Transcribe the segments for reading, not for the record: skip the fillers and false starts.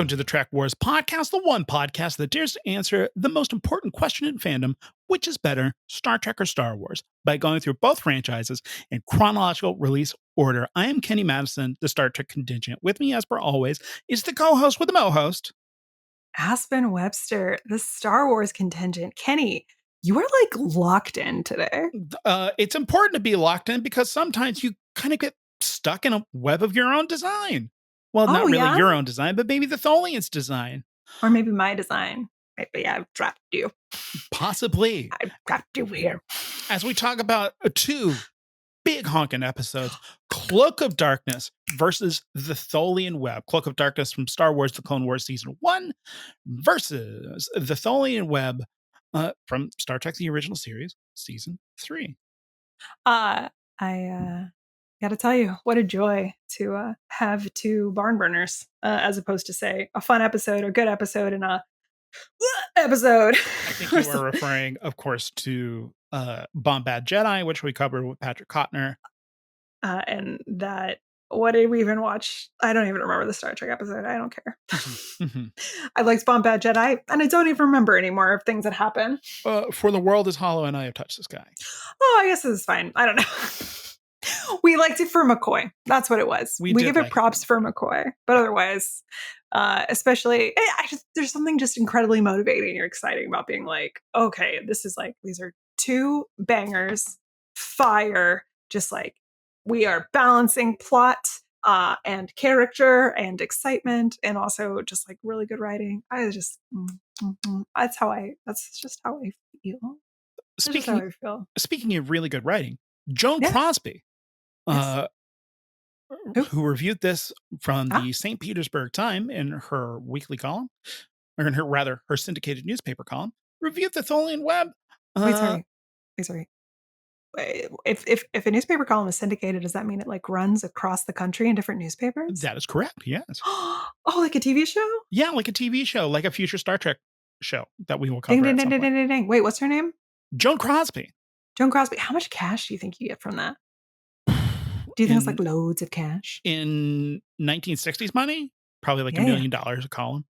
Welcome to the Trek Wars podcast, the one podcast that dares to answer the most important question in fandom, which is better, Star Trek or Star Wars, by going through both franchises in chronological release order. I am Kenny Madison, the Star Trek contingent. With me, as per always, is the co-host with the mo-host, Aspen Webster, the Star Wars contingent. Kenny, you are like locked in today. It's important to be locked in because sometimes you kind of get stuck in a web of your own design. Well, not really your own design, but maybe the Tholian's design. Or maybe my design. Maybe I've trapped you. Possibly. I've trapped you here. As we talk about two big honking episodes, Cloak of Darkness versus the Tholian Web. Cloak of Darkness from Star Wars The Clone Wars Season 1 versus the Tholian Web from Star Trek The Original Series Season 3. I gotta tell you, what a joy to have two barn burners as opposed to, say, a fun episode, a good episode, and a episode. I think you were referring, of course, to Bombad Jedi, which we covered with Patrick Kottner. And that, what did we even watch? I don't even remember the Star Trek episode. I don't care. I liked Bombad Jedi, and I don't even remember anymore of things that happen. For the world is hollow, and I have touched the sky. Oh, I guess this is fine. I don't know. We liked it for McCoy. That's what it was. We give it props for McCoy, but otherwise, especially, there's something just incredibly motivating or exciting about being like, okay, this is like, these are two bangers, fire, just like, we are balancing plot and character and excitement, and also just like really good writing. That's just how I feel. Speaking of really good writing, Joan Crosby, who reviewed this from the St. Petersburg Time in her weekly column, or in her syndicated newspaper column, reviewed the Tholian Web. Wait, sorry. If a newspaper column is syndicated, does that mean it like runs across the country in different newspapers? That is correct, yes. Oh, like a TV show? Yeah, like a TV show, like a future Star Trek show that we will cover. Ding. Wait, what's her name? Joan Crosby. Joan Crosby. How much cash do you think you get from that? Do you think it's like loads of cash? In 1960s money? Probably like $1 million a column.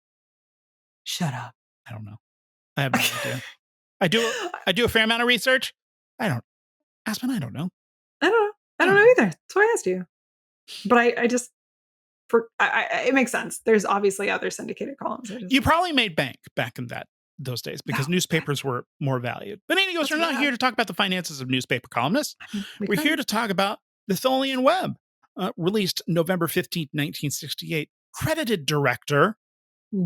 Shut up. I don't know. I have no idea. I do a fair amount of research. Aspen, I don't know. I don't know either. That's why I asked you. But it makes sense. There's obviously other syndicated columns. You probably made bank back in those days because newspapers were more valued. But anyways, we're not here to talk about the finances of newspaper columnists. We're here to talk about the Tholian Web, released November 15th, 1968. Credited director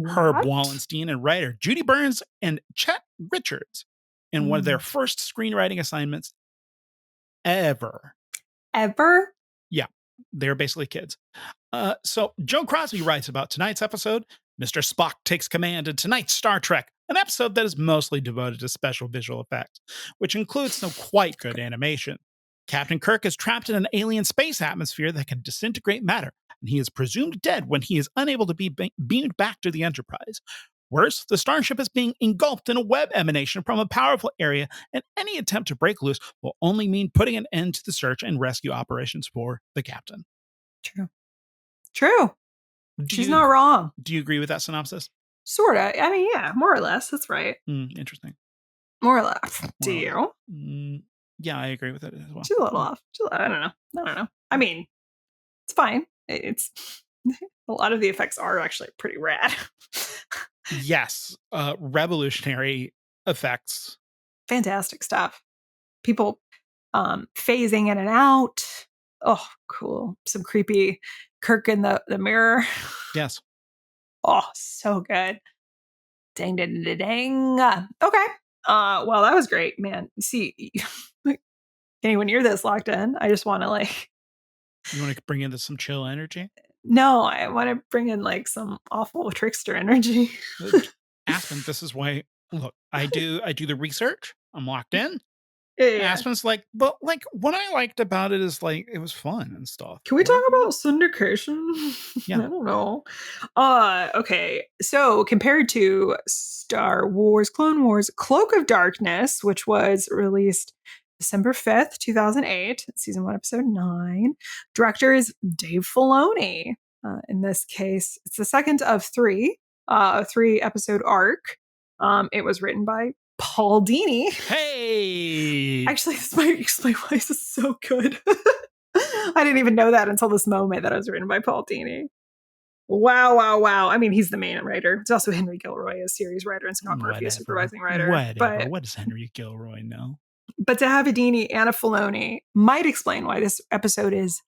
Herb Wallenstein and writer Judy Burns and Chet Richards in one of their first screenwriting assignments ever. Yeah, they're basically kids. So Joan Crosby writes about tonight's episode, Mr. Spock Takes Command in tonight's Star Trek, an episode that is mostly devoted to special visual effects, which includes some quite good animation. Captain Kirk is trapped in an alien space atmosphere that can disintegrate matter, and he is presumed dead when he is unable to be beamed back to the Enterprise. Worse, the starship is being engulfed in a web emanation from a powerful area, and any attempt to break loose will only mean putting an end to the search and rescue operations for the captain. True. She's not wrong. Do you agree with that synopsis? Sort of. I mean, yeah, more or less. That's right. Interesting. More or less. Do you? Yeah, I agree with it as well. She's a little off. I don't know. I mean, it's fine. It's a lot of the effects are actually pretty rad. Yes, revolutionary effects. Fantastic stuff. People phasing in and out. Oh, cool. Some creepy Kirk in the mirror. Yes. Oh, so good. Dang. Okay. Well, that was great, man. See, Kenny, when you're this locked in, I just want to like... You want to bring in some chill energy? No, I want to bring in like some awful trickster energy. Aspen, this is why, look, I do the research. I'm locked in. Yeah. Aspen's like, but like what I liked about it is like it was fun and stuff. Can we talk about syndication? Yeah. I don't know. Okay. So compared to Star Wars, Clone Wars, Cloak of Darkness, which was released December 5th, 2008, season 1, episode 9. Director is Dave Filoni. In this case, it's the second of three, a 3-episode arc. It was written by Paul Dini. Hey! Actually, this might explain why this is so good. I didn't even know that until this moment that it was written by Paul Dini. Wow. I mean, he's the main writer. It's also Henry Gilroy, a series writer, and Scott Murphy, a supervising writer. Whatever. What does Henry Gilroy know? But to have a Dini and a Filoni might explain why this episode is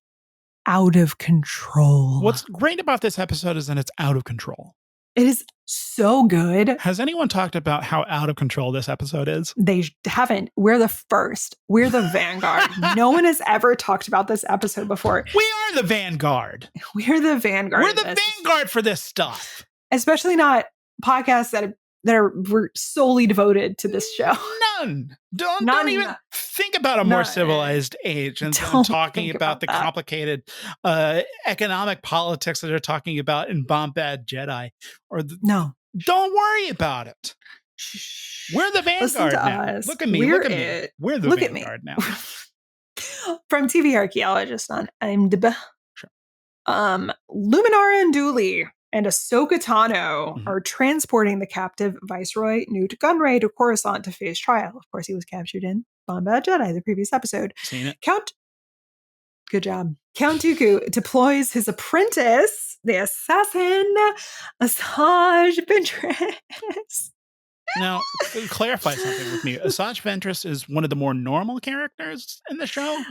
out of control. What's great about this episode is that it's out of control. It is so good. Has anyone talked about how out of control this episode is? They haven't. We're the first. We're the vanguard. No one has ever talked about this episode before. We are the vanguard. We're the vanguard. We're the vanguard for this stuff. Especially not podcasts that were solely devoted to this show. None. Don't even think about a more civilized age and talking about the complicated economic politics that they're talking about in Bombad Jedi. No. Don't worry about it. We're the vanguard now. Us. Look at me. Look at me. We're the vanguard now. From TV archaeologist on IMDb. Sure. Luminara and Dooley and Ahsoka Tano are transporting the captive Viceroy Newt Gunray to Coruscant to face trial. Of course, he was captured in Bombad Jedi, the previous episode. Seen it. Good job. Count Dooku deploys his apprentice, the assassin, Asajj Ventress. Now, clarify something with me. Asajj Ventress is one of the more normal characters in the show?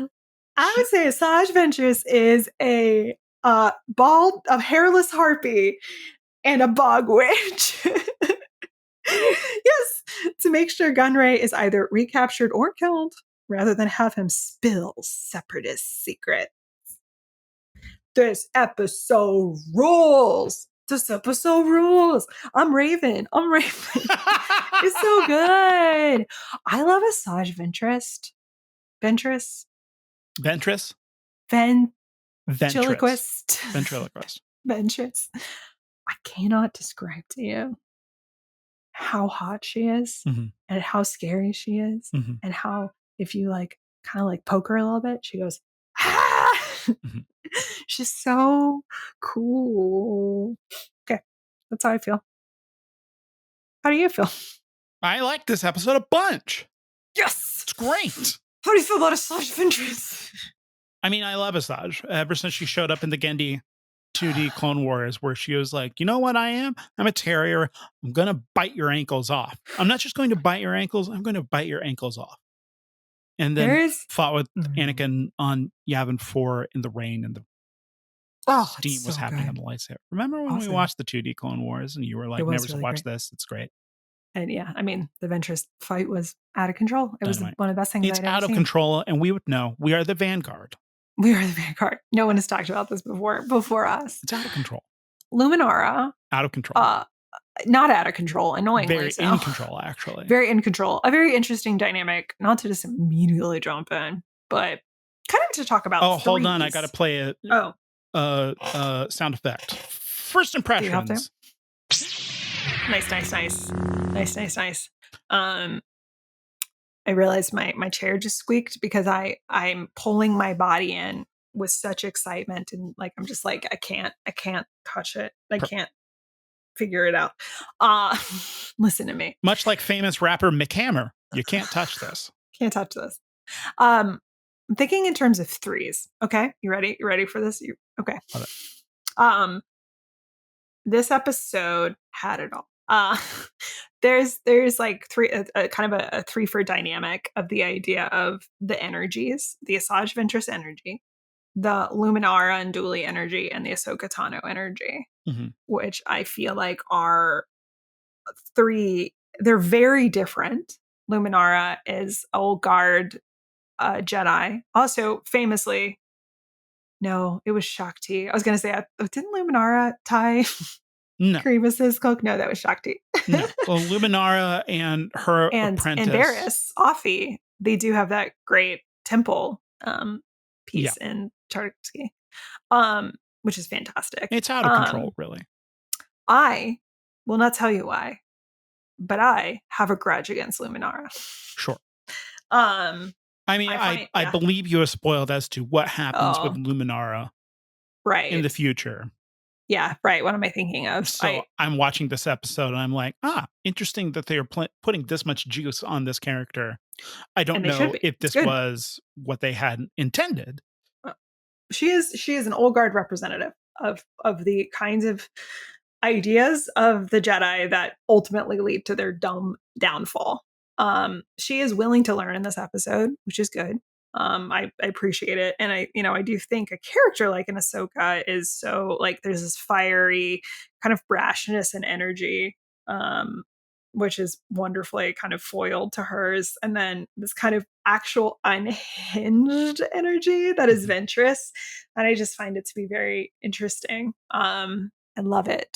I would say Asajj Ventress is a hairless harpy and a bog witch. Yes, to make sure Gunray is either recaptured or killed, rather than have him spill separatist secrets. This episode rules. This episode rules. I'm raving. It's so good. I love Asajj Ventress. Ventress. I cannot describe to you how hot she is and how scary she is and how if you kind of poke her a little bit, she goes, ah! She's so cool. Okay, that's how I feel. How do you feel? I like this episode a bunch. Yes! It's great. How do you feel about Asajj Ventress? I mean, I love Asajj. Ever since she showed up in the Genndy 2D Clone Wars, where she was like, you know what I am? I'm a terrier. I'm going to bite your ankles off. I'm not just going to bite your ankles. I'm going to bite your ankles off. And then fought with Anakin on Yavin 4 in the rain and the steam was happening on the lightsaber. Remember when we watched the 2D Clone Wars and you were like, never really watch this? It's great. And yeah, I mean, the Ventress fight was out of control. It was one of the best things I'd ever seen. It's out of control, and we would know. We are the vanguard. We are the vanguard. No one has talked about this before us. It's out of control. Luminara. Out of control. Not out of control, annoyingly. Very in control, actually. Very in control. A very interesting dynamic, not to just immediately jump in, but kind of to talk about hold on. I got to play a sound effect. First impressions. Nice. I realized my chair just squeaked because I'm pulling my body in with such excitement and I'm just like, I can't touch it. I can't figure it out. Listen to me. Much like famous rapper Mick Hammer, you can't touch this. Can't touch this. I'm thinking in terms of threes. Okay, you ready? You ready for this? Okay. Love it. This episode had it all. There's three, kind of a three for dynamic of the idea of the energies, the Asajj Ventress energy, the Luminara and Dooley energy, and the Ahsoka Tano energy, which I feel like are three. They're very different. Luminara is old guard Jedi, also famously. No, it was Shakti. I was going to say, didn't Luminara tie Grievous's cloak? No, that was Shakti. No. Well, Luminara and her apprentice. And Barriss, Offie, they do have that great temple piece in Tartakovsky, which is fantastic. It's out of control, really. I will not tell you why, but I have a grudge against Luminara. Sure. I mean, I believe you are spoiled as to what happens with Luminara in the future. Yeah, right. What am I thinking of? So I'm watching this episode and I'm like, interesting that they are putting this much juice on this character. I don't and they should know be. if It's this good. was what they had intended. She is an old guard representative of the kinds of ideas of the Jedi that ultimately lead to their dumb downfall. She is willing to learn in this episode, which is good. I appreciate it, and I do think a character like an Ahsoka is so like there's this fiery kind of brashness and energy, which is wonderfully kind of foiled to hers, and then this kind of actual unhinged energy that is venturous, and I just find it to be very interesting. I love it.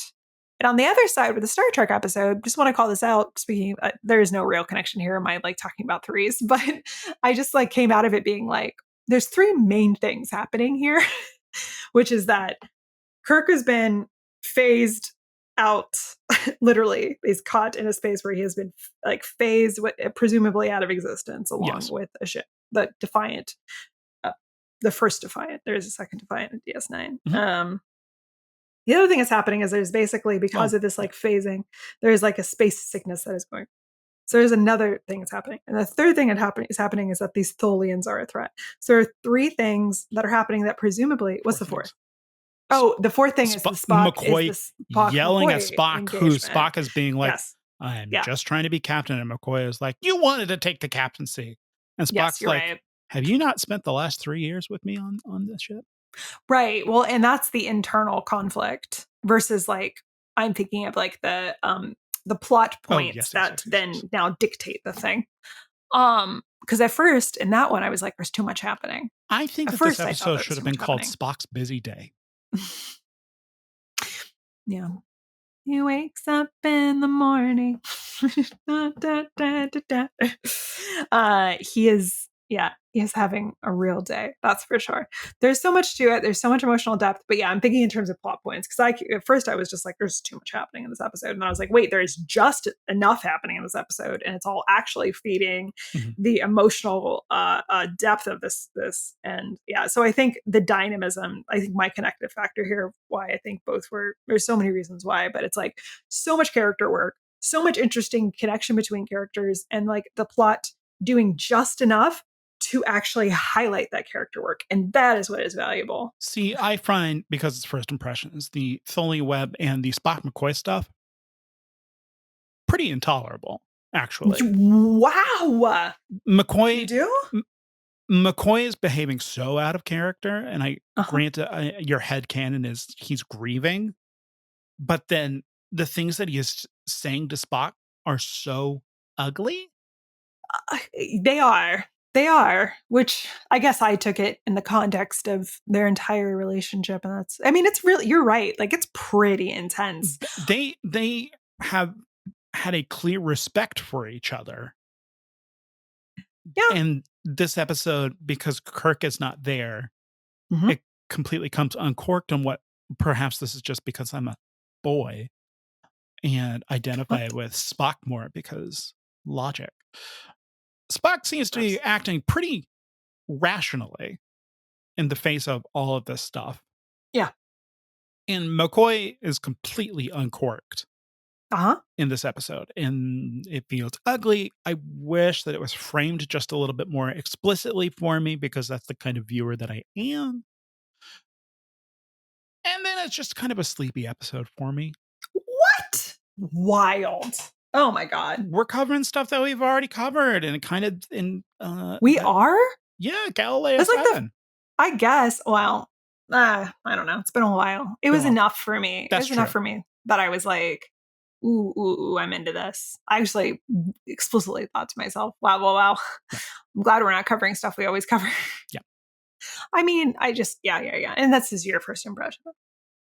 And on the other side with the Star Trek episode, just want to call this out. Speaking, there is no real connection here. Am I like talking about threes? But I just like came out of it being like, there's three main things happening here, which is that Kirk has been phased out. Literally, he's caught in a space where he has been like phased, presumably out of existence, along with a ship, the Defiant, the first Defiant. There is a second Defiant in DS9. The other thing that's happening is there's basically, because of this like phasing, there's like a space sickness that is going. So there's another thing that's happening. And the third thing that is happening is that these Tholians are a threat. So there are three things that are happening that presumably, what's the fourth? Oh, the fourth thing is the Spock McCoy is the Spock yelling McCoy at Spock, engagement. who Spock is being like, I'm Yeah. just trying to be captain. And McCoy is like, you wanted to take the captaincy. And Spock's like, right. Have you not spent the last 3 years with me on this ship? Right. Well, and that's the internal conflict versus like I'm thinking of like the plot points that then now dictate the thing. Because at first in that one I was like, there's too much happening. I think that this episode should have been called Spock's Busy Day. Yeah. He wakes up in the morning. He is having a real day. That's for sure. There's so much to it. There's so much emotional depth. But yeah, I'm thinking in terms of plot points. Because at first I was just like, there's too much happening in this episode. And then I was like, wait, there's just enough happening in this episode. And it's all actually feeding the emotional depth of this. And yeah, so I think the dynamism, I think my connective factor here, why I think both were, there's so many reasons why, but it's like so much character work, so much interesting connection between characters, and like the plot doing just enough to actually highlight that character work. And that is what is valuable. See, I find, because it's first impressions, the Tholian Web and the Spock McCoy stuff pretty intolerable, actually. Wow. McCoy, you do? McCoy is behaving so out of character, and I grant your headcanon is he's grieving, but then the things that he is saying to Spock are so ugly. They are, which I guess I took it in the context of their entire relationship. And it's really, you're right. Like, it's pretty intense. They have had a clear respect for each other. Yeah. And this episode, because Kirk is not there, it completely comes uncorked on what, perhaps this is just because I'm a boy and identify with Spock more because logic. Spock seems to be acting pretty rationally in the face of all of this stuff. Yeah. And McCoy is completely uncorked in this episode. And it feels ugly. I wish that it was framed just a little bit more explicitly for me, because that's the kind of viewer that I am. And then it's just kind of a sleepy episode for me. What? Wild. Oh my God. We're covering stuff that we've already covered, and kind of in are? Yeah, Galileo 7. I guess. Well, I don't know. It's been a while. It was enough for me. It was enough for me that I was like, ooh, I'm into this. I actually explicitly thought to myself, wow. I'm glad we're not covering stuff we always cover. Yeah. I mean, yeah. And this is your first impression.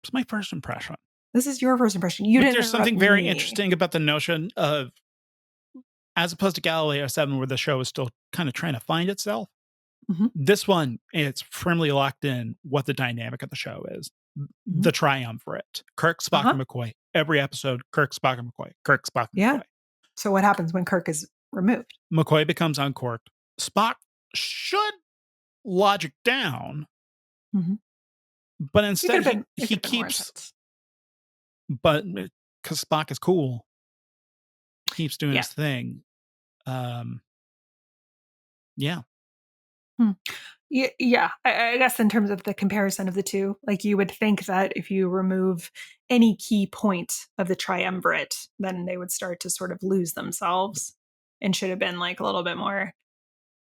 It's my first impression. This is your first impression. There's something very interesting about the notion of, as opposed to Galileo 7, where the show is still kind of trying to find itself. This one, it's firmly locked in what the dynamic of the show is. The triumvirate. Kirk, Spock, and McCoy. Every episode, Kirk, Spock, and McCoy. Kirk, Spock, and McCoy. So what happens when Kirk is removed? McCoy becomes uncorked. Spock should logic down. But instead, he keeps but because Spock is cool, keeps doing his thing. Yeah. Yeah, I guess in terms of the comparison of the two, like you would think that if you remove any key point of the triumvirate, then they would start to sort of lose themselves and should have been like a little bit more.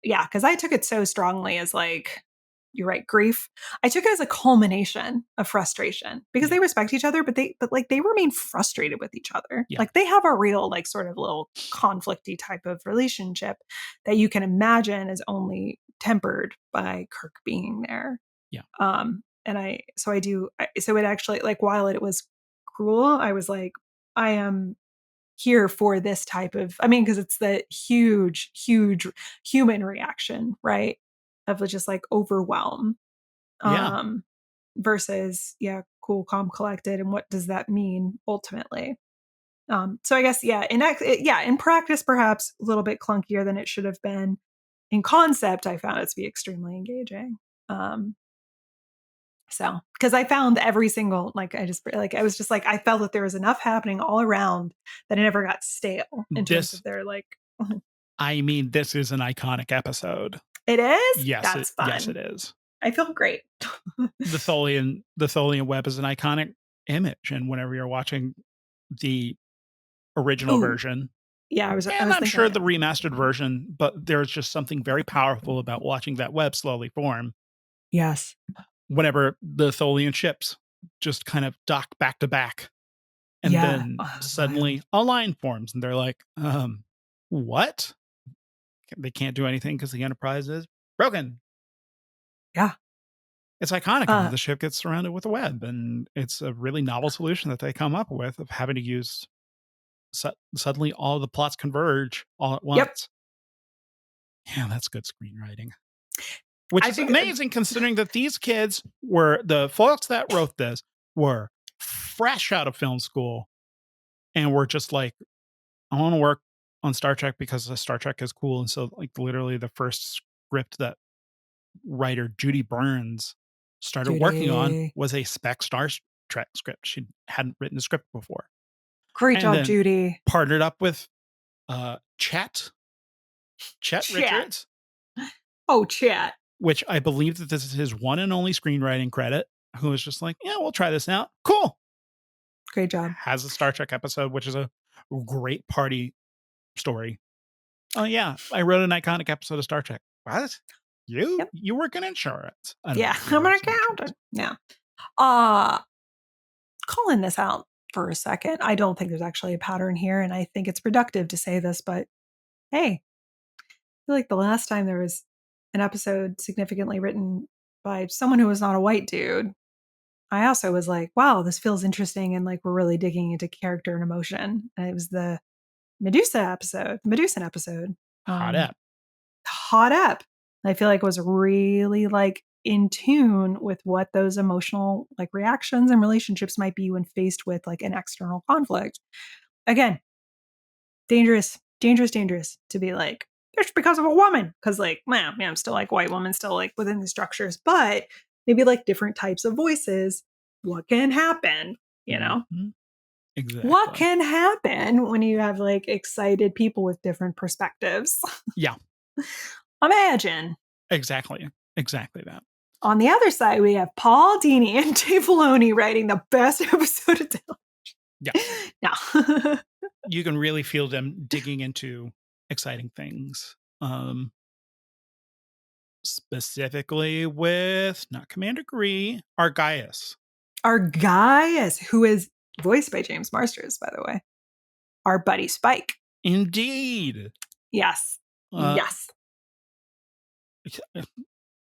Yeah, because I took it so strongly as like, you're right, grief. I took it as a culmination of frustration because they respect each other, but they remain frustrated with each other. Yeah. Like they have a real like sort of little conflicty type of relationship that you can imagine is only tempered by Kirk being there. Yeah. So it actually, like, while it was cruel, I was like, I am here for this type of, because it's the huge human reaction, right, of just like overwhelm, versus cool, calm, collected, and what does that mean ultimately. So I guess in practice perhaps a little bit clunkier than it should have been. In concept, I found it to be extremely engaging. So, because I found every single, I was just like, I felt that there was enough happening all around that it never got stale in terms of their like. This is an iconic episode. It is? Yes. That's fun. Yes, it is. I feel great. The Tholian Web is an iconic image. And whenever you're watching the original version, I'm sure the remastered version, but there's just something very powerful about watching that web slowly form. Yes. Whenever the Tholian ships just kind of dock back to back, and then suddenly a line forms, and they're like, what? They can't do anything because the Enterprise is broken. Yeah. It's iconic. And the ship gets surrounded with a web, and it's a really novel solution that they come up with of having to use suddenly all the plots converge all at once. Yep. Yeah, that's good screenwriting. Which is amazing considering that these kids were, the folks that wrote this were fresh out of film school and were just like, I want to work on Star Trek because Star Trek is cool. And so like literally the first script that writer Judy Burns started working on was a spec Star Trek script. She hadn't written a script before. Great job, Judy. Partnered up with Chet Richards. Oh, Chet. Which I believe that this is his one and only screenwriting credit, who was just like, yeah, we'll try this out. Cool. Great job. Has a Star Trek episode, which is a great party story. Oh, yeah. I wrote an iconic episode of Star Trek. What? You? Yep. You work in insurance. I'm an accountant. Yeah. Calling this out for a second. I don't think there's actually a pattern here, and I think it's productive to say this, but hey, I feel like the last time there was an episode significantly written by someone who was not a white dude, I also was like, wow, this feels interesting, and like we're really digging into character and emotion. And it was the Medusan episode. Hot Up. I feel like it was really like in tune with what those emotional like reactions and relationships might be when faced with like an external conflict. Again, dangerous to be like, it's because of a woman. Because like, man, I'm still like white woman, still like within the structures, but maybe like different types of voices. What can happen? You know? Mm-hmm. Exactly. What can happen when you have like excited people with different perspectives? Yeah. Imagine. Exactly that. On the other side, we have Paul Dini and Dave Filoni writing the best episode of television. Yeah. No. You can really feel them digging into exciting things. Specifically with, not Commander Gree, Argaius, who is voiced by James Marsters, by the way. Our buddy Spike. Indeed. Yes. Yes.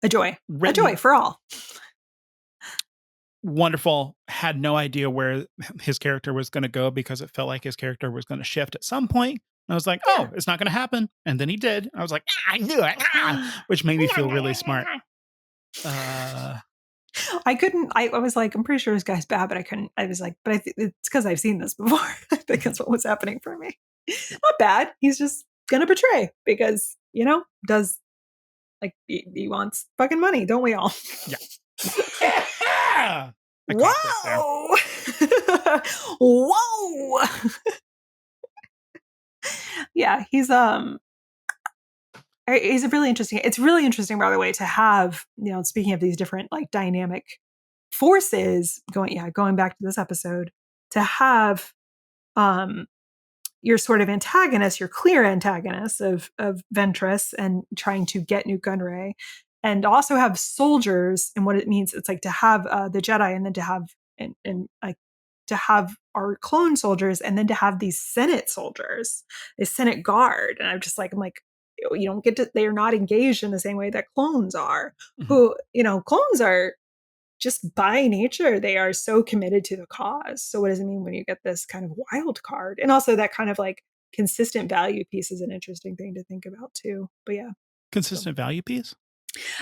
A joy. A joy for all. Wonderful. Had no idea where his character was going to go because it felt like his character was going to shift at some point. And I was like, oh, it's not going to happen. And then he did. I was like, I knew it. Which made me feel really smart. I couldn't, I was like, I'm pretty sure this guy's bad, but I couldn't, I was like, but it's because I've seen this before. I think that's what was happening for me. Not bad. He's just going to betray because, does, like, he wants fucking money, don't we all? Yeah. Whoa! Whoa. Yeah, he's really interesting. It's really interesting, by the way, to have, speaking of these different like dynamic forces going back to this episode, to have your sort of antagonist, your clear antagonist of Ventress and trying to get Nute Gunray, and also have soldiers and what it means. It's like to have the Jedi, and then to have and like to have our clone soldiers, and then to have these Senate soldiers, the Senate Guard. And I'm like, you don't get to, they are not engaged in the same way that clones are, who, clones are just by nature, they are so committed to the cause. So what does it mean when you get this kind of wild card? And also that kind of like consistent value piece is an interesting thing to think about too. But yeah. Consistent value piece?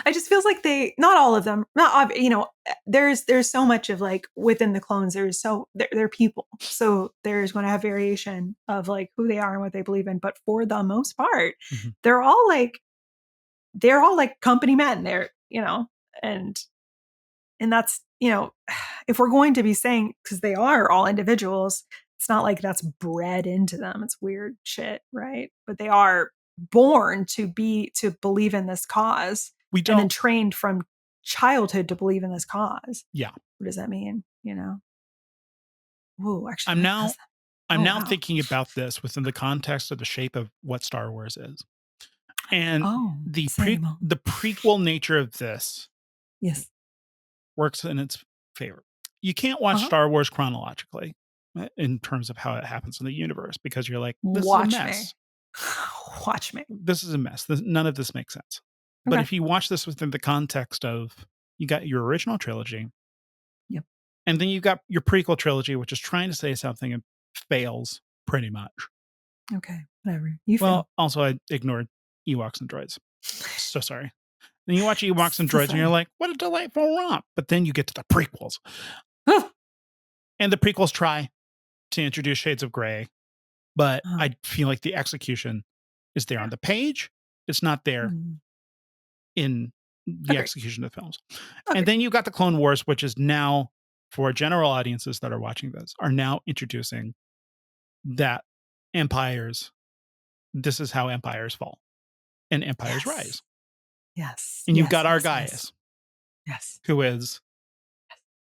I just feels like not all of them, there's so much of like within the clones, they're people. So there's going to have variation of like who they are and what they believe in. But for the most part, they're all like company men. They're, and that's, if we're going to be saying, because they are all individuals, it's not like that's bred into them. It's weird shit, right? But they are born to believe in this cause. And then trained from childhood to believe in this cause. Yeah. What does that mean? Ooh, actually, I'm now thinking about this within the context of the shape of what Star Wars is. And the prequel nature of this, yes, works in its favor. You can't watch Star Wars chronologically in terms of how it happens in the universe, because you're like, this is a mess. Watch me. This is a mess. None of this makes sense. But if you watch this within the context of, you got your original trilogy. Yep. And then you got your prequel trilogy, which is trying to say something and fails pretty much. Okay, whatever. Also I ignored Ewoks and droids. So sorry. Then you watch Ewoks and droids and you're like, what a delightful romp. But then you get to the prequels. And the prequels try to introduce shades of gray. But I feel like the execution is there on the page. It's not there in the execution of the films. And then you got the Clone Wars, which is now, for general audiences that are watching this, are now introducing that this is how empires fall and empires rise. Yes. And you've got our guys. Yes. Who is,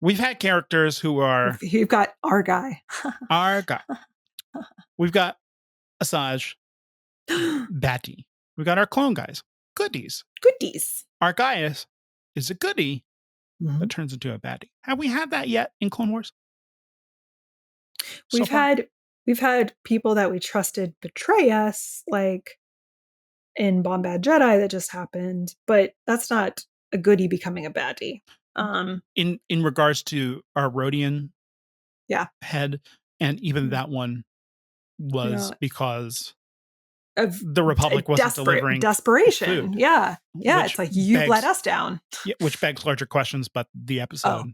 we've had characters who are. You've got our guy. Our guy. We've got Asajj, Batty. We've got our clone guys. Goodies. Our guy is a goodie that turns into a baddie. Have we had that yet in Clone Wars? We've had people that we trusted betray us, like in Bombad Jedi that just happened, but that's not a goodie becoming a baddie. In regards to our Rodian head, and even that one was because of the Republic wasn't delivering desperation. food, It's like you let us down. Which begs larger questions, but the episode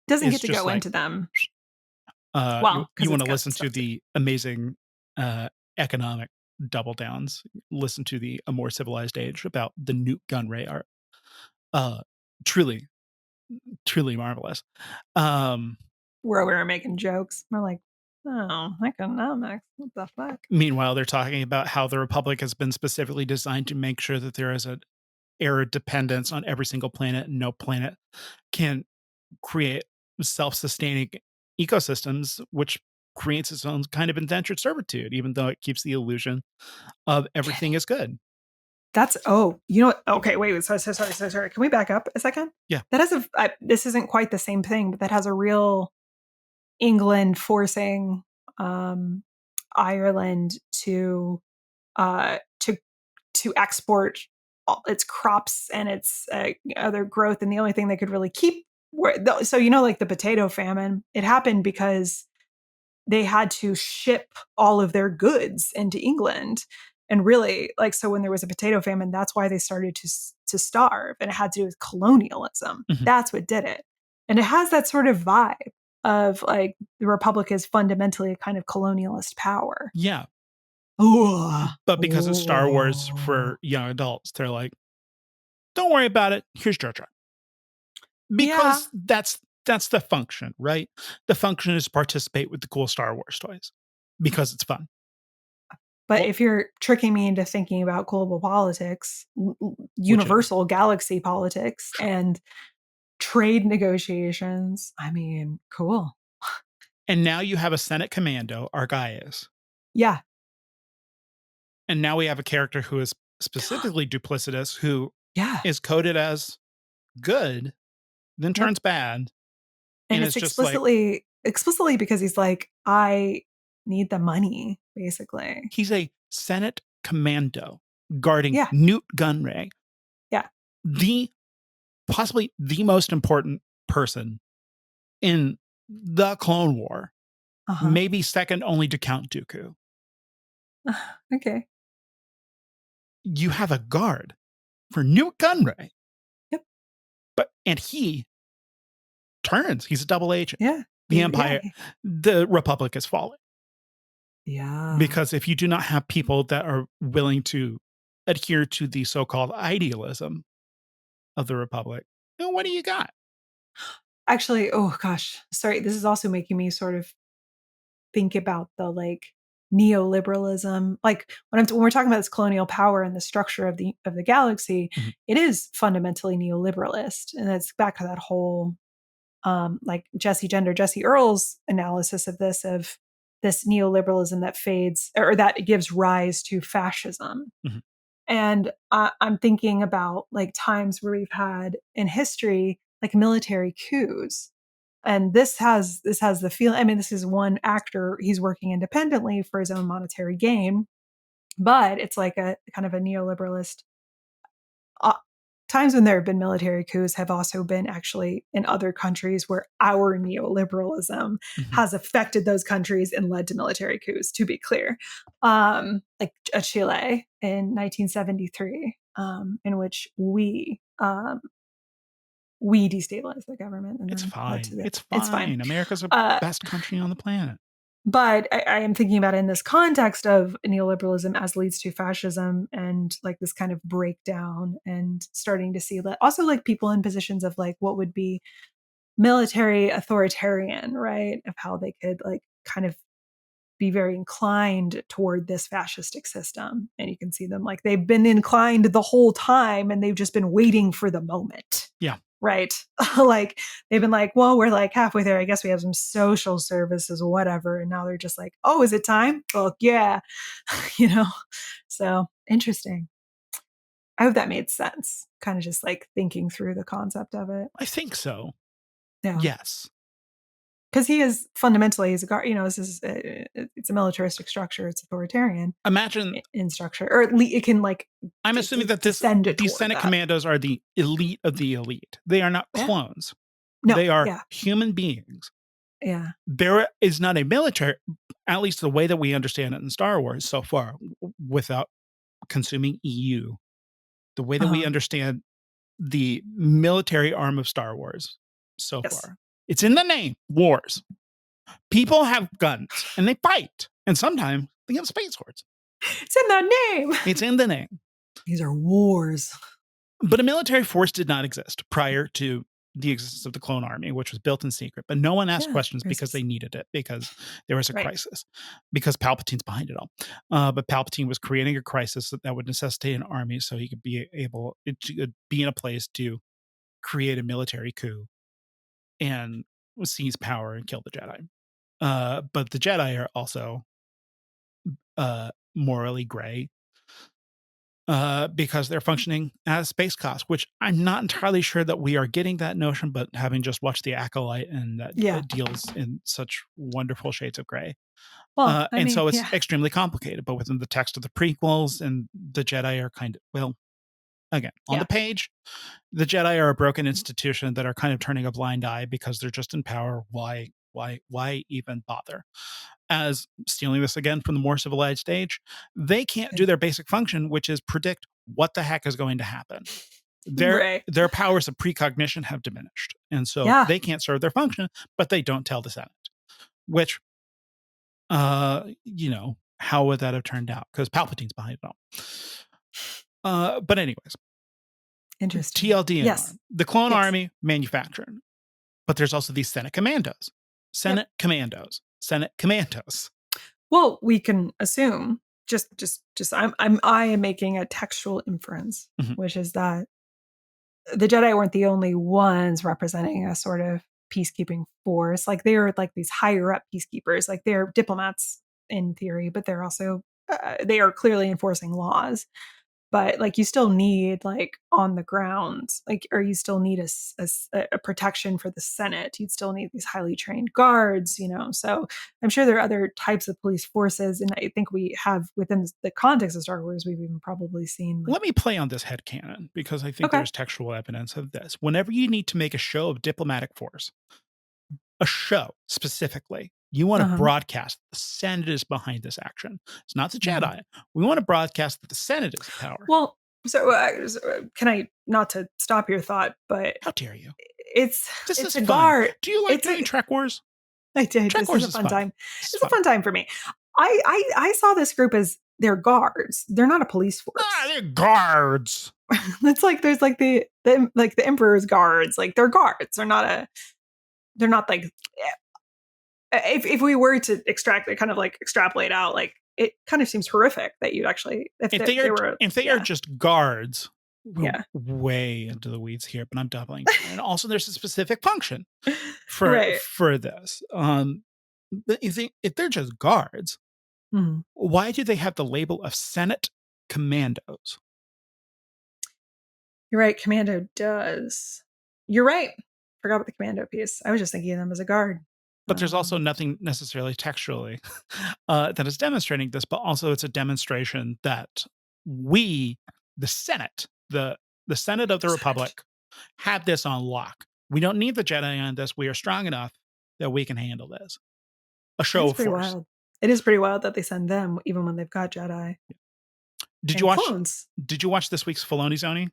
doesn't get to go into them. You want to listen to the amazing economic double downs. Listen to the A More Civilized Age about the Nute Gunray art. Truly marvelous. Where we were making jokes. We're like, oh, economics. What the fuck? Meanwhile, they're talking about how the Republic has been specifically designed to make sure that there is an arid dependence on every single planet, and no planet can create self-sustaining ecosystems, which creates its own kind of indentured servitude, even though it keeps the illusion of everything is good. That's, okay, wait, sorry. Can we back up a second? Yeah. That has this isn't quite the same thing, but that has a real England forcing Ireland to export its crops and its other growth, and the only thing they could really keep like the potato famine, it happened because they had to ship all of their goods into England. And really, like, so when there was a potato famine, that's why they started to starve, and it had to do with colonialism. That's what did it. And it has that sort of vibe of like the Republic is fundamentally a kind of colonialist power. Yeah. But because it's Star Wars for young adults, they're like, don't worry about it. Here's Jar Jar. Because that's That's the function, right? The function is to participate with the cool Star Wars toys because it's fun. But if you're tricking me into thinking about global politics, universal galaxy politics, and trade negotiations, I mean, cool. And now you have a Senate Commando, our guy is. Yeah. And now we have a character who is specifically duplicitous, who yeah. is coded as good, then turns bad. And it's just explicitly because he's like, I need the money, basically. He's a Senate Commando guarding Newt Gunray. Yeah. Possibly the most important person in the Clone War. Maybe second only to Count Dooku. Okay. You have a guard for Newt Gunray. Yep. And he turns. He's a double agent. Yeah. The Empire, the Republic is falling. Yeah. Because if you do not have people that are willing to adhere to the so-called idealism of the Republic, then what do you got? Actually, oh gosh, sorry. This is also making me sort of think about the like neoliberalism. Like when we're talking about this colonial power and the structure of the galaxy, it is fundamentally neoliberalist, and it's back to that whole like Jesse Earl's analysis of this neoliberalism that fades or that gives rise to fascism. And I'm thinking about like times where we've had in history like military coups. And this has the feeling, I mean, this is one actor, he's working independently for his own monetary gain, but it's like a kind of a neoliberalist. Times when there have been military coups have also been actually in other countries where our neoliberalism has affected those countries and led to military coups, to be clear. Like Chile in 1973, in which we destabilized the government. And it's fine. It's fine. America's the best country on the planet. But I am thinking about it in this context of neoliberalism as leads to fascism and like this kind of breakdown, and starting to see that also like people in positions of like what would be military authoritarian, right? Of how they could like kind of be very inclined toward this fascistic system. And you can see them like they've been inclined the whole time and they've just been waiting for the moment. Yeah. Right. Like they've been like, well, we're like halfway there. I guess we have some social services, whatever. And now they're just like, oh, is it time? Well, yeah. So interesting. I hope that made sense. Kind of just like thinking through the concept of it. I think so. Yeah. Yes. Because he is fundamentally, he's a guard, this is, it's a militaristic structure. It's authoritarian. Imagine in structure, or it can like, I'm assuming that these Senate Commandos are the elite of the elite. They are not clones. No, they are human beings. Yeah. There is not a military, at least the way that we understand it in Star Wars so far, without consuming EU, the way that we understand the military arm of Star Wars so far. It's in the name, wars. People have guns and they fight. And sometimes they have space swords. It's in the name. It's in the name. These are wars. But a military force did not exist prior to the existence of the clone army, which was built in secret. But no one asked questions because they needed it, because there was a crisis, because Palpatine's behind it all. But Palpatine was creating a crisis that would necessitate an army so he could be able to be in a place to create a military coup and seize power and kill the Jedi. But the Jedi are also morally gray because they're functioning as space cops, which I'm not entirely sure that we are getting that notion, but having just watched The Acolyte, and that it deals in such wonderful shades of gray. Well, so it's extremely complicated, but within the text of the prequels, and the Jedi are kind of, well, again, on the page, the Jedi are a broken institution that are kind of turning a blind eye because they're just in power. Why even bother? As stealing this again from the more civilized age, they can't do their basic function, which is predict what the heck is going to happen. Their powers of precognition have diminished. And so they can't serve their function, but they don't tell the Senate, which, how would that have turned out? Because Palpatine's behind it all. But anyways, interesting. TLDR, the clone army manufactured. But there's also these Senate Commandos. Senate Commandos. Senate Commandos. Well, we can assume I am making a textual inference, which is that the Jedi weren't the only ones representing a sort of peacekeeping force. Like they are like these higher up peacekeepers, like they're diplomats in theory, but they're also they are clearly enforcing laws. But like you still need like on the ground, like, or you still need a protection for the Senate. You'd still need these highly trained guards, So I'm sure there are other types of police forces, and I think we have within the context of Star Wars, we've even probably seen. Let me play on this headcanon because I think there's textual evidence of this. Whenever you need to make a show of diplomatic force, a show specifically, you want to broadcast the Senate is behind this action. It's not the Jedi. We want to broadcast that the Senate is the power. Well, so can I, not to stop your thought, but how dare you? It's a guard. Do you like doing Trek Wars? I did. Trek Wars is a fun time. It's a fun time for me. I saw this group as they're guards. They're not a police force. They're guards. It's like there's like the Emperor's guards. Like they're guards. They're not like, if we were to extrapolate out, like it kind of seems horrific that you'd actually, if they are just guards, way into the weeds here, but I'm doubling. And also there's a specific function for this. But if they're just guards, why do they have the label of Senate Commandos? You're right. Commando does. You're right. Forgot about the commando piece. I was just thinking of them as a guard. But there's also nothing necessarily textually that is demonstrating this, but also it's a demonstration that we, the Senate, the Senate of the Republic, have this on lock. We don't need the Jedi on this. We are strong enough that we can handle this. A show of force. Wild. It is pretty wild that they send them even when they've got Jedi. Did you watch this week's Filoni zoning?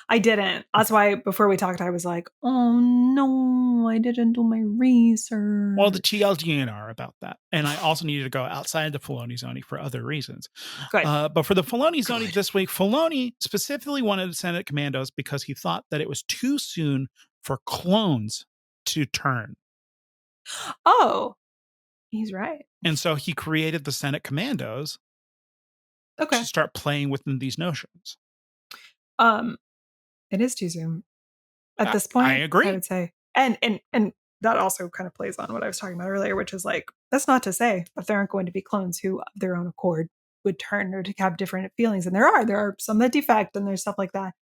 I didn't. That's why before we talked, I was like, oh no, I didn't do my research. Well, the TLDN are about that. And I also needed to go outside the Filoni zoning for other reasons. But for the Filoni zoning this week, Filoni specifically wanted to Senate Commandos because he thought that it was too soon for clones to turn. Oh, he's right. And so he created the Senate Commandos to start playing within these notions. It is too soon at this point. I agree. I would say, and that also kind of plays on what I was talking about earlier, which is like, that's not to say that there aren't going to be clones who, of their own accord, would turn or to have different feelings, and there are some that defect, and there's stuff like that.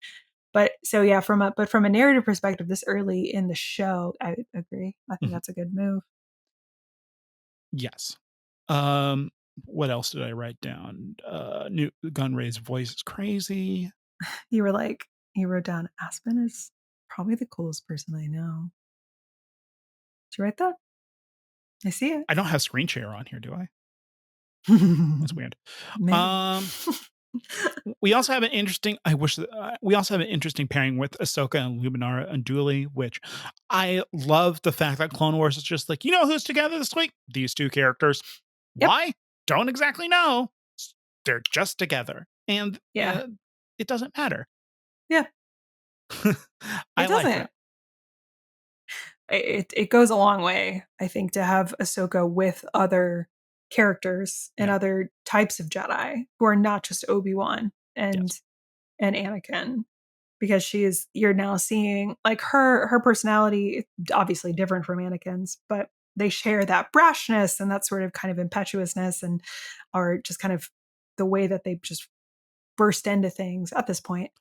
But so yeah, from a narrative perspective, this early in the show, I agree. I think that's a good move. Yes. What else did I write down? New Gunray's voice is crazy. You wrote down Aspen is probably the coolest person I know. Did you write that? I see it. I don't have screen share on here, do I? That's weird. We also have an interesting. We also have an interesting pairing with Ahsoka and Luminara Unduli, which I love the fact that Clone Wars is just like, who's together this week? These two characters. Yep. Why? Don't exactly know. They're just together, and it doesn't matter. Yeah, it doesn't. It goes a long way, I think, to have Ahsoka with other characters and other types of Jedi who are not just Obi-Wan and Anakin, because you're now seeing like her personality, obviously different from Anakin's, but they share that brashness and that sort of kind of impetuousness, and are just kind of the way that they just burst into things at this point.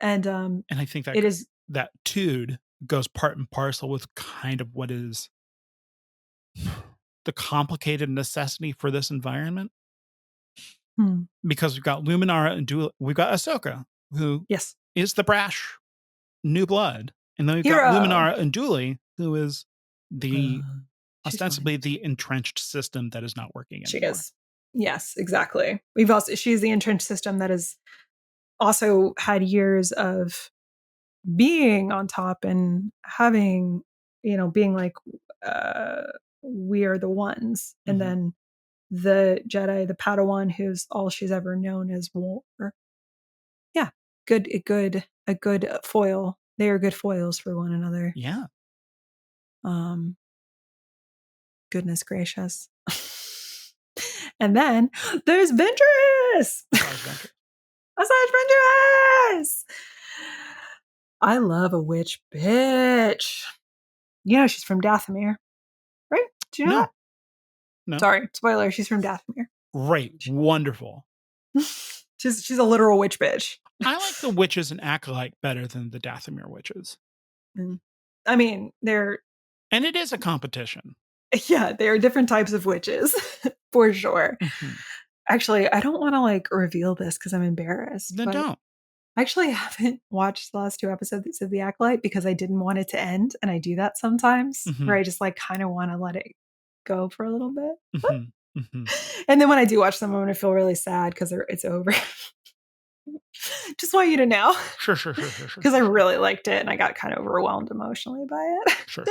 And I think that it is that tude goes part and parcel with kind of what is the complicated necessity for this environment. Because we've got Luminara and we've got Ahsoka, who is the brash new blood, and then we've got Luminara and Unduli, who is the ostensibly the entrenched system that is not working anymore. She is. Yes, exactly. She's the entrenched system that has also had years of being on top and having, being like, we are the ones. And then the Jedi, the Padawan, who's all she's ever known is war. Yeah. A good foil. They are good foils for one another. Yeah. Goodness gracious. And then there's Ventress. Asajj Ventress. I love a witch bitch. You know she's from Dathomir, right? Do you know that? No. Sorry, spoiler. She's from Dathomir. Right. Wonderful. She's a literal witch bitch. I like the witches in Acolyte better than the Dathomir witches. I mean, they're... And it is a competition. Yeah, there are different types of witches, for sure. Mm-hmm. Actually, I don't want to like reveal this because I'm embarrassed. Then don't. I actually haven't watched the last 2 episodes of The Acolyte because I didn't want it to end. And I do that sometimes where I just like kind of want to let it go for a little bit. And then when I do watch them, I'm going to feel really sad because it's over. Just want you to know. Sure. Because I really liked it and I got kind of overwhelmed emotionally by it. Sure.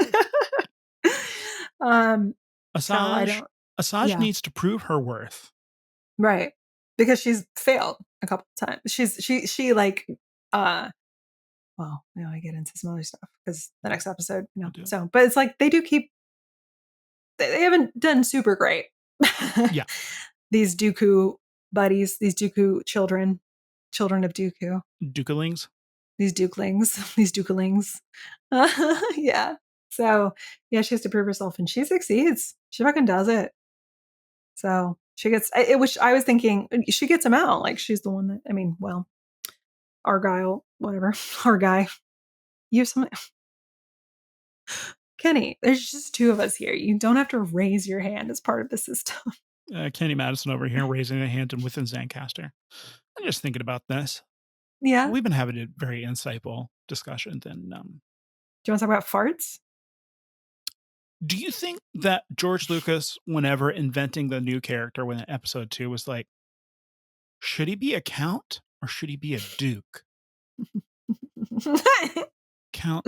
Asajj needs to prove her worth. Right. Because she's failed a couple of times. She like well, I get into some other stuff because the next episode, So, but it's like they haven't done super great. Yeah. These Dooku buddies, these Dooku children of Dooku. Dookulings. These Dookulings. Yeah. So, yeah, she has to prove herself and she succeeds. She fucking does it. So she gets, which I was thinking she gets him out. Like she's the one that, Argyle, whatever, our guy. You have something. Kenny, there's just 2 of us here. You don't have to raise your hand as part of the system. Kenny Madison over here raising a hand and within Zancaster. I'm just thinking about this. Yeah. We've been having a very insightful discussion. Then, do you want to talk about farts? Do you think that George Lucas, whenever inventing the new character when episode 2 was like, should he be a count or should he be a duke? Count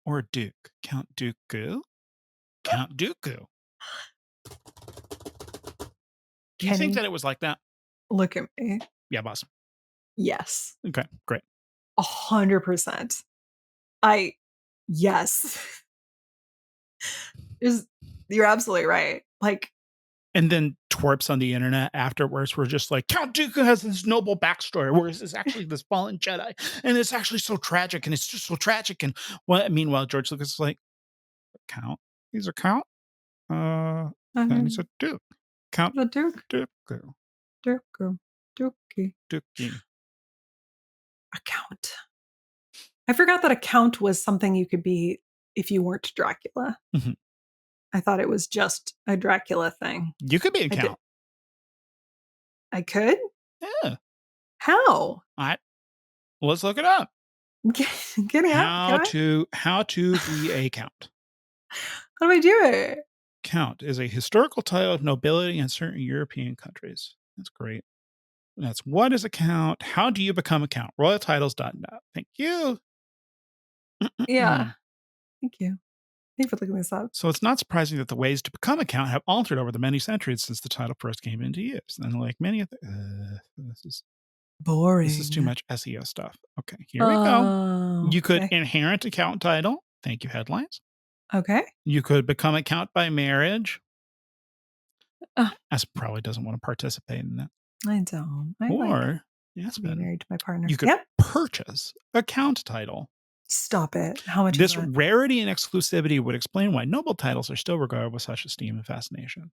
or duke? Count Dooku? Count Dooku. Do you think that it was like that? Look at me. Yeah, boss. Yes. Okay, great. 100%. Yes. You're absolutely right. Like, and then twerps on the internet afterwards were just like, Count Dooku has this noble backstory, whereas it's actually this fallen Jedi, and it's actually so tragic, and it's just so tragic. And meanwhile, George Lucas is like, Count? He's a count? And he's a duke. Count a duke. Dooku. Dookie. A count. I forgot that a count was something you could be if you weren't Dracula. Mm-hmm. I thought it was just a Dracula thing. You could be a count. I could? Yeah. How? Let's look it up. Get it How to be a count. How do I do it? Count is a historical title of nobility in certain European countries. That's great. That's what is a count? How do you become a count? Royaltitles.net. Thank you. Yeah. Thank you. Thank you for looking this up. So it's not surprising that the ways to become a count have altered over the many centuries since the title first came into use. And like many of this is boring. This is too much SEO stuff. Okay, here we go. You could inherit a count title. Thank you, headlines. Okay. You could become a count by marriage. Aspen probably doesn't want to participate in that. I don't. Yes, be married to my partner. You could purchase a count title. Stop it. How much this rarity and exclusivity would explain why noble titles are still regarded with such esteem and fascination.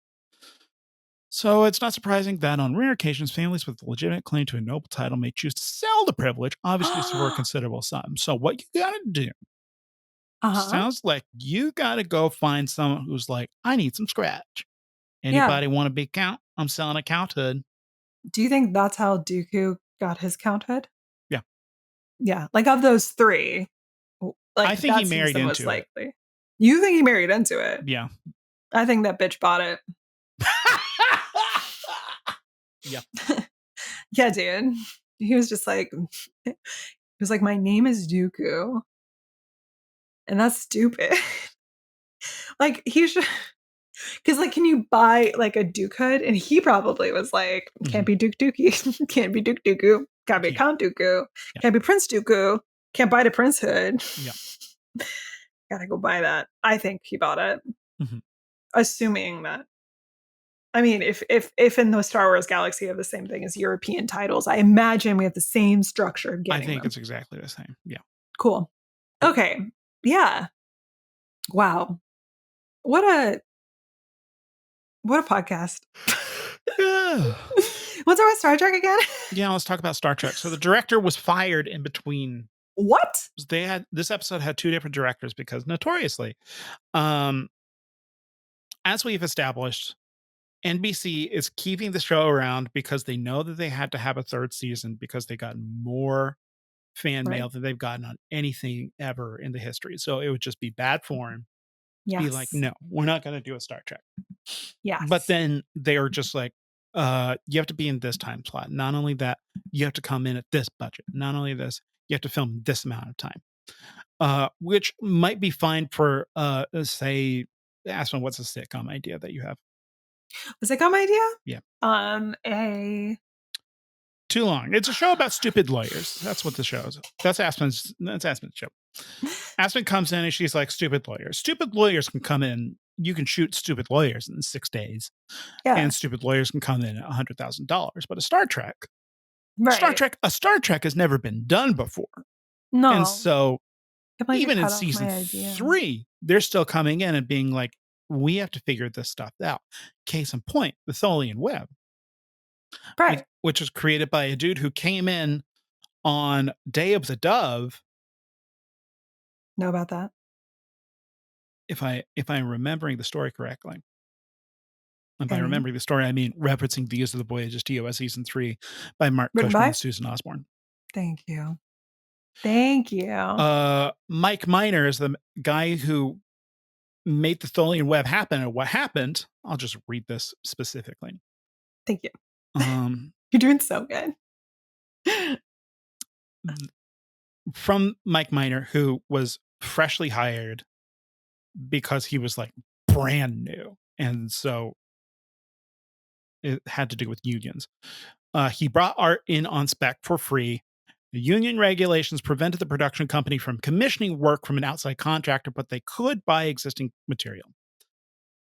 So it's not surprising that on rare occasions, families with a legitimate claim to a noble title may choose to sell the privilege, obviously for a considerable sum. So what you got to do, sounds like you got to go find someone who's like, I need some scratch. Anybody want to be count? I'm selling a counthood. Do you think that's how Dooku got his counthood? Yeah. Yeah. Like of those 3, like I think he married into likely. It. You think he married into it? Yeah. I think that bitch bought it. Yeah. Yeah, dude. He was just like, my name is Dooku. And that's stupid. Like, he should, because, like, can you buy, like, a Duke hood? And he probably was like, can't be Duke Dookie. Can't be Duke Dooku. Can't be Count Dooku. Can't be Prince Dooku. Can't buy the Prince hood. Yeah. gotta go buy that. I think he bought it. Mm-hmm. Assuming that. I mean, if in the Star Wars galaxy have the same thing as European titles, I imagine we have the same structure of getting I think them. it's exactly the same. Yeah. Cool. Okay. Yeah. Wow. What a podcast. What's our Star Trek again? Yeah, let's talk about Star Trek. So the director was fired in between. What? This episode had 2 different directors because notoriously, as we've established, NBC is keeping the show around because they know that they had to have a 3rd season because they got more fan mail than they've gotten on anything ever in the history. So it would just be bad form to be like, no, we're not going to do a Star Trek. Yes. But then they are just like, you have to be in this time slot. Not only that, you have to come in at this budget. Not only this, you have to film this amount of time. Which might be fine for, say, Aspen, what's a sitcom idea that you have? A sitcom idea? Yeah. Too long. It's a show about stupid lawyers. That's what the show is. That's Aspen's show. Aspen comes in and she's like, stupid lawyers. Stupid lawyers can come in. You can shoot stupid lawyers in 6 days. Yeah. And stupid lawyers can come in at $100,000. But a Star Trek has never been done before. No. And so even in season 3, they're still coming in and being like, we have to figure this stuff out. Case in point, the Tholian Web. Right. Which was created by a dude who came in on Day of the Dove. Know about that? If I'm remembering the story correctly. And by remembering the story, I mean referencing The Use of the Voyages TOS Season 3 by Mark Cushman and Susan Osborne. Thank you. Mike Miner is the guy who made the Tholian Web happen. And what happened, I'll just read this specifically. Thank you. You're doing so good. From Mike Miner, who was freshly hired because he was like brand new. And so it had to do with unions. He brought art in on spec for free. The union regulations prevented the production company from commissioning work from an outside contractor, but they could buy existing material,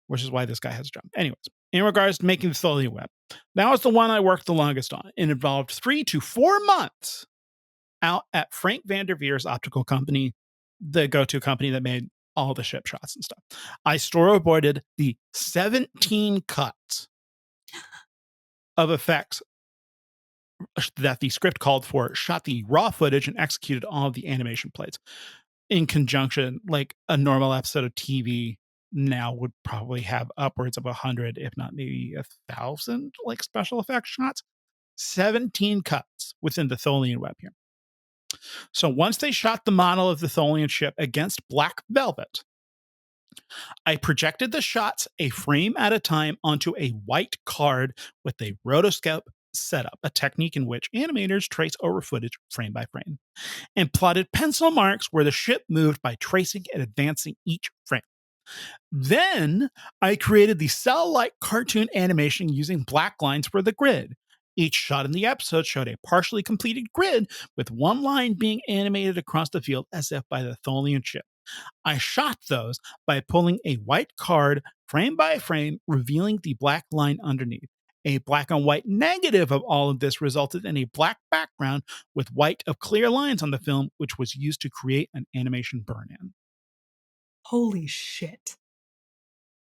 which is why this guy has a job. Anyways, in regards to making the Tholian Web, that was the one I worked the longest on. It involved 3 to 4 months out at Frank Vanderveer's optical company, the go-to company that made all the ship shots and stuff. I storyboarded the 17 cuts of effects that the script called for, shot the raw footage, and executed all of the animation plates in conjunction. Like a normal episode of TV now would probably have upwards of 100, if not maybe 1,000, like special effects shots. 17 cuts within the Tholian Web here. So once they shot the model of the Tholian ship against black velvet, I projected the shots a frame at a time onto a white card with a rotoscope setup, a technique in which animators trace over footage frame by frame, and plotted pencil marks where the ship moved by tracing and advancing each frame. Then I created the cell-like cartoon animation using black lines for the grid. Each shot in the episode showed a partially completed grid with one line being animated across the field as if by the Tholian ship. I shot those by pulling a white card frame by frame, revealing the black line underneath. A black and white negative of all of this resulted in a black background with white of clear lines on the film, which was used to create an animation burn-in. Holy shit.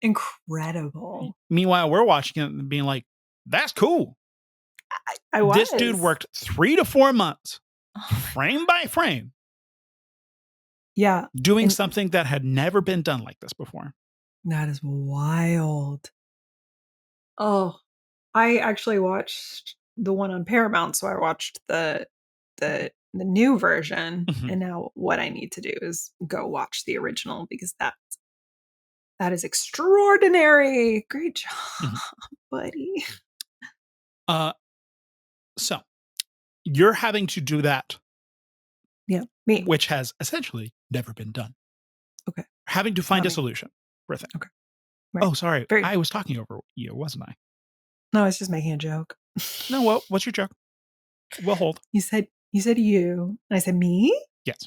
Incredible. Meanwhile, we're watching it and being like, that's cool. I was. This dude worked 3 to 4 months, frame by frame. Yeah. Doing something that had never been done like this before. That is wild. Oh, I actually watched the one on Paramount, so I watched the new version, and now what I need to do is go watch the original because that is extraordinary. Great job, buddy. So you're having to do that. Yeah, me. Which has essentially never been done. Okay. Having to find a solution for a thing. Okay. Right. Oh, sorry. I was talking over you, wasn't I? No, I was just making a joke. No, what's your joke? We'll hold. You said you, and I said me? Yes.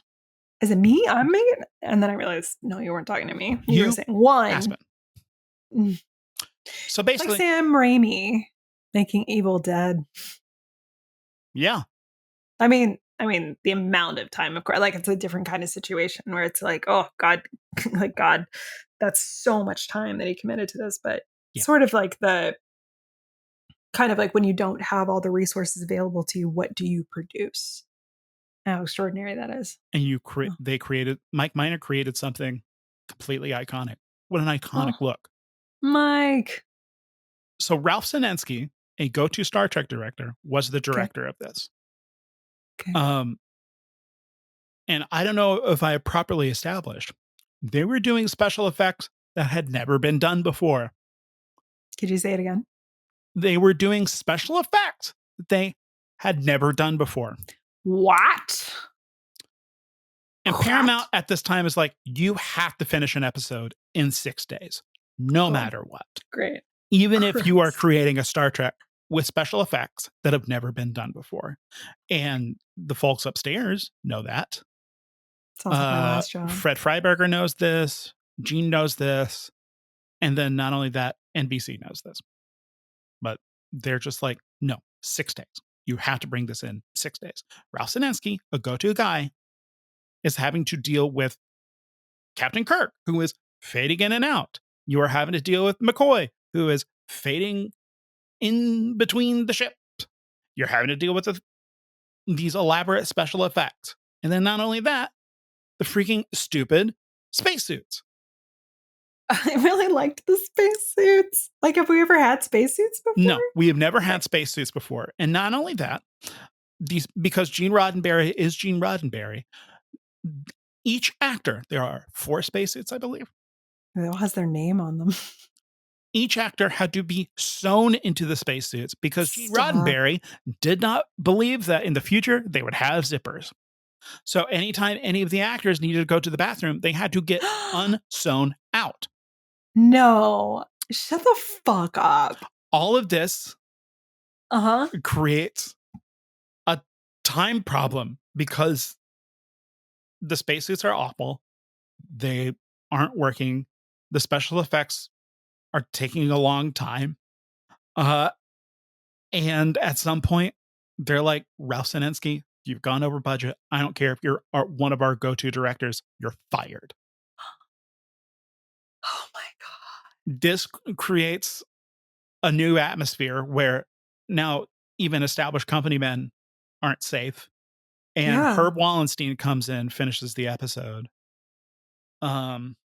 Is it me? I'm Megan? And then I realized, no, you weren't talking to me. You were saying one. Aspen. So basically, like Sam Raimi making Evil Dead. Yeah. I mean, the amount of time, of course, like it's a different kind of situation where it's like, oh God, like God, that's so much time that he committed to this. But sort of like the kind of like when you don't have all the resources available to you, what do you produce? How extraordinary that is. And Mike Miner created something completely iconic. What an iconic look. Mike. So Ralph Senensky, a go-to Star Trek director, was the director of this. Okay. And I don't know if I have properly established, they were doing special effects that had never been done before. Could you say it again? They were doing special effects that they had never done before. What? And Paramount at this time is like, you have to finish an episode in 6 days, no matter what. Great. Even if you are creating a Star Trek with special effects that have never been done before. And the folks upstairs know that. Sounds like my last job. Fred Freiberger knows this. Gene knows this. And then not only that, NBC knows this. But they're just like, no, 6 days. You have to bring this in 6 days. Ralph Senensky, a go-to guy, is having to deal with Captain Kirk, who is fading in and out. You are having to deal with McCoy, who is fading in between the ships. You're having to deal with these elaborate special effects. And then not only that, the freaking stupid spacesuits. I really liked the spacesuits. Like, have we ever had spacesuits before? No, we have never had spacesuits before. And not only that, because Gene Roddenberry is Gene Roddenberry, each actor, there are 4 spacesuits, I believe. It all has their name on them. Each actor had to be sewn into the spacesuits because Gene Roddenberry did not believe that in the future they would have zippers. So anytime any of the actors needed to go to the bathroom, they had to get unsewn out. No, shut the fuck up. All of this creates a time problem because the spacesuits are awful. They aren't working. The special effects are taking a long time. And at some point, they're like, Ralph Senensky, you've gone over budget. I don't care if you're one of our go-to directors. You're fired. Oh my God. This creates a new atmosphere where now even established company men aren't safe. And Herb Wallenstein comes in, finishes the episode. Herb.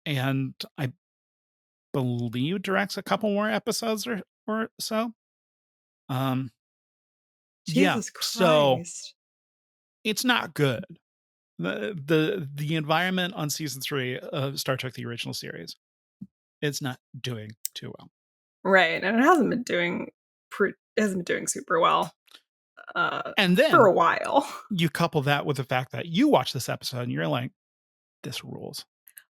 And I believe directs a couple more episodes or so. Jesus Christ. So it's not good. The environment on season 3 of Star Trek: The Original Series, it's not doing too well. Right, and it hasn't been doing super well. And then for a while, you couple that with the fact that you watch this episode and you're like, "This rules."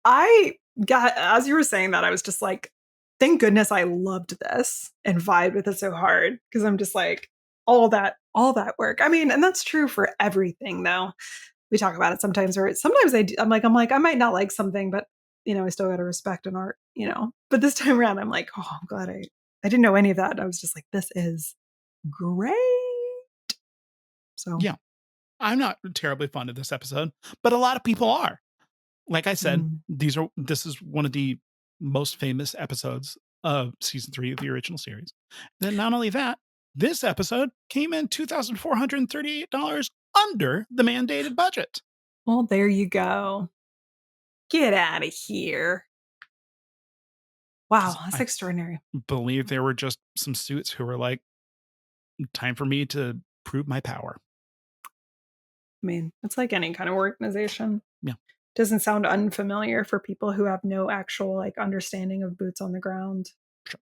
As you were saying that, I was just like, "Thank goodness I loved this and vibed with it so hard," because I'm just like, all that work. I mean, and that's true for everything, though. We talk about it sometimes, or sometimes I'm like, I might not like something, but I still got to respect an art, But this time around, I'm like, oh, I'm glad I didn't know any of that. I was just like, this is great. So yeah, I'm not terribly fond of this episode, but a lot of people are. Like I said, this is one of the most famous episodes of season 3 of the original series. Then not only that, this episode came in $2,438 under the mandated budget. Well, there you go. Get out of here. Wow, that's extraordinary. Believe there were just some suits who were like, time for me to prove my power. I mean, it's like any kind of organization. Yeah. Doesn't sound unfamiliar for people who have no actual understanding of boots on the ground. Sure.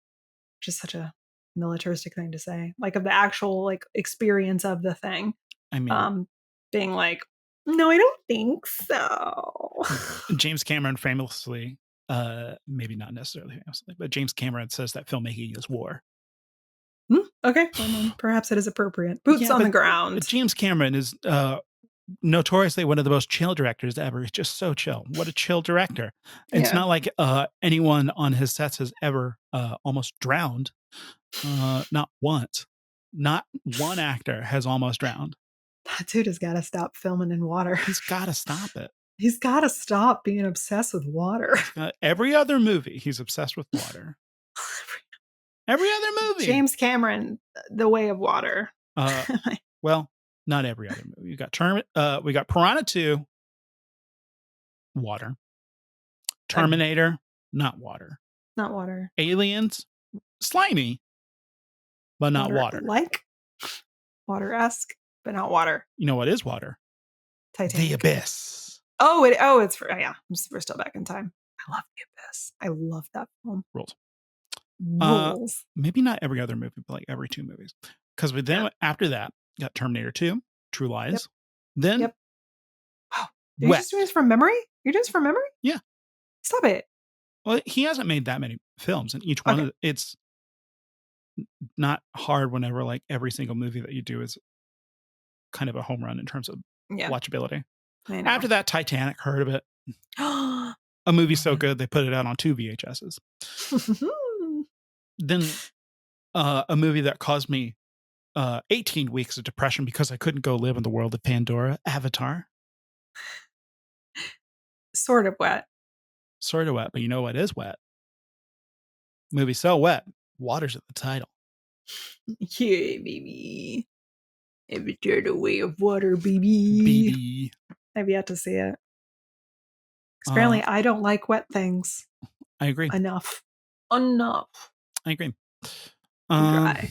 Which is such a militaristic thing to say. Like of the actual experience of the thing. I mean, being like, no, I don't think so. James Cameron famously, maybe not necessarily famously, but James Cameron says that filmmaking is war. Okay, well, perhaps it is appropriate. Boots on the ground. James Cameron is notoriously one of the most chill directors ever. He's just so chill. What a chill director. It's not like anyone on his sets has ever almost drowned. Not once. Not one actor has almost drowned. That dude has got to stop filming in water. He's got to stop it. He's got to stop being obsessed with water. Every other movie, he's obsessed with water. Every other movie. James Cameron, The Way of Water. Well, not every other movie. We got Piranha 2, water. Terminator, not water. Not water. Aliens, slimy, but not water. Like water-esque, but not water. You know what is water? Titanic. The Abyss. We're still back in time. I love The Abyss. I love that film. Rules. Maybe not every other movie, but like every 2 movies. Because then after that, got Terminator 2, True Lies. Yep. Then wow. You're just doing this from memory? You're doing this from memory? Yeah. Stop it. Well, he hasn't made that many films, and each one it's not hard whenever like every single movie that you do is kind of a home run in terms of watchability. After that, Titanic, heard of it. A movie so good they put it out on 2 VHSs. Then a movie that caused me 18 weeks of depression because I couldn't go live in the world of Pandora, Avatar. Sort of wet. Sort of wet, but you know what is wet? Movie so wet, water's at the title. Yeah, baby. Avatar: The Way of Water, baby. I've yet to see it. Because apparently I don't like wet things. I agree. Enough. I agree. Dry.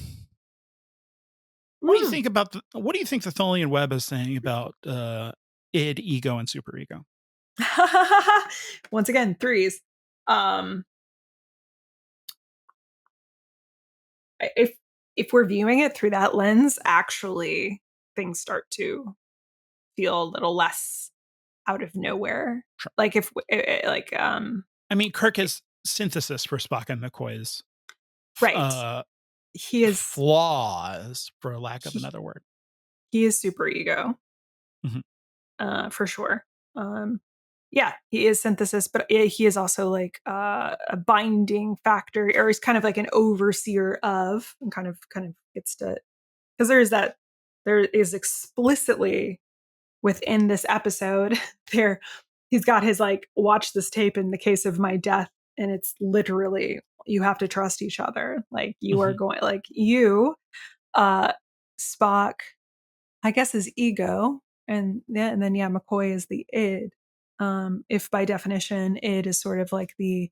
What do you think about what do you think the Tholian Web is saying about id, ego, and superego? Once again, 3s. If we're viewing it through that lens, actually things start to feel a little less out of nowhere. Sure. Like I mean, Kirk is synthesis for Spock and McCoy's right. He is flaws, for lack of another word. He is superego. For sure. Yeah, he is synthesis, but he is also like a binding factor, or he's kind of like an overseer of, and kind of gets to, because there is explicitly within this episode he's got his like, watch this tape in the case of my death, and it's literally, you have to trust each other. Like you are going, like you, Spock, I guess, is ego, and then McCoy is the id. If by definition id is sort of like the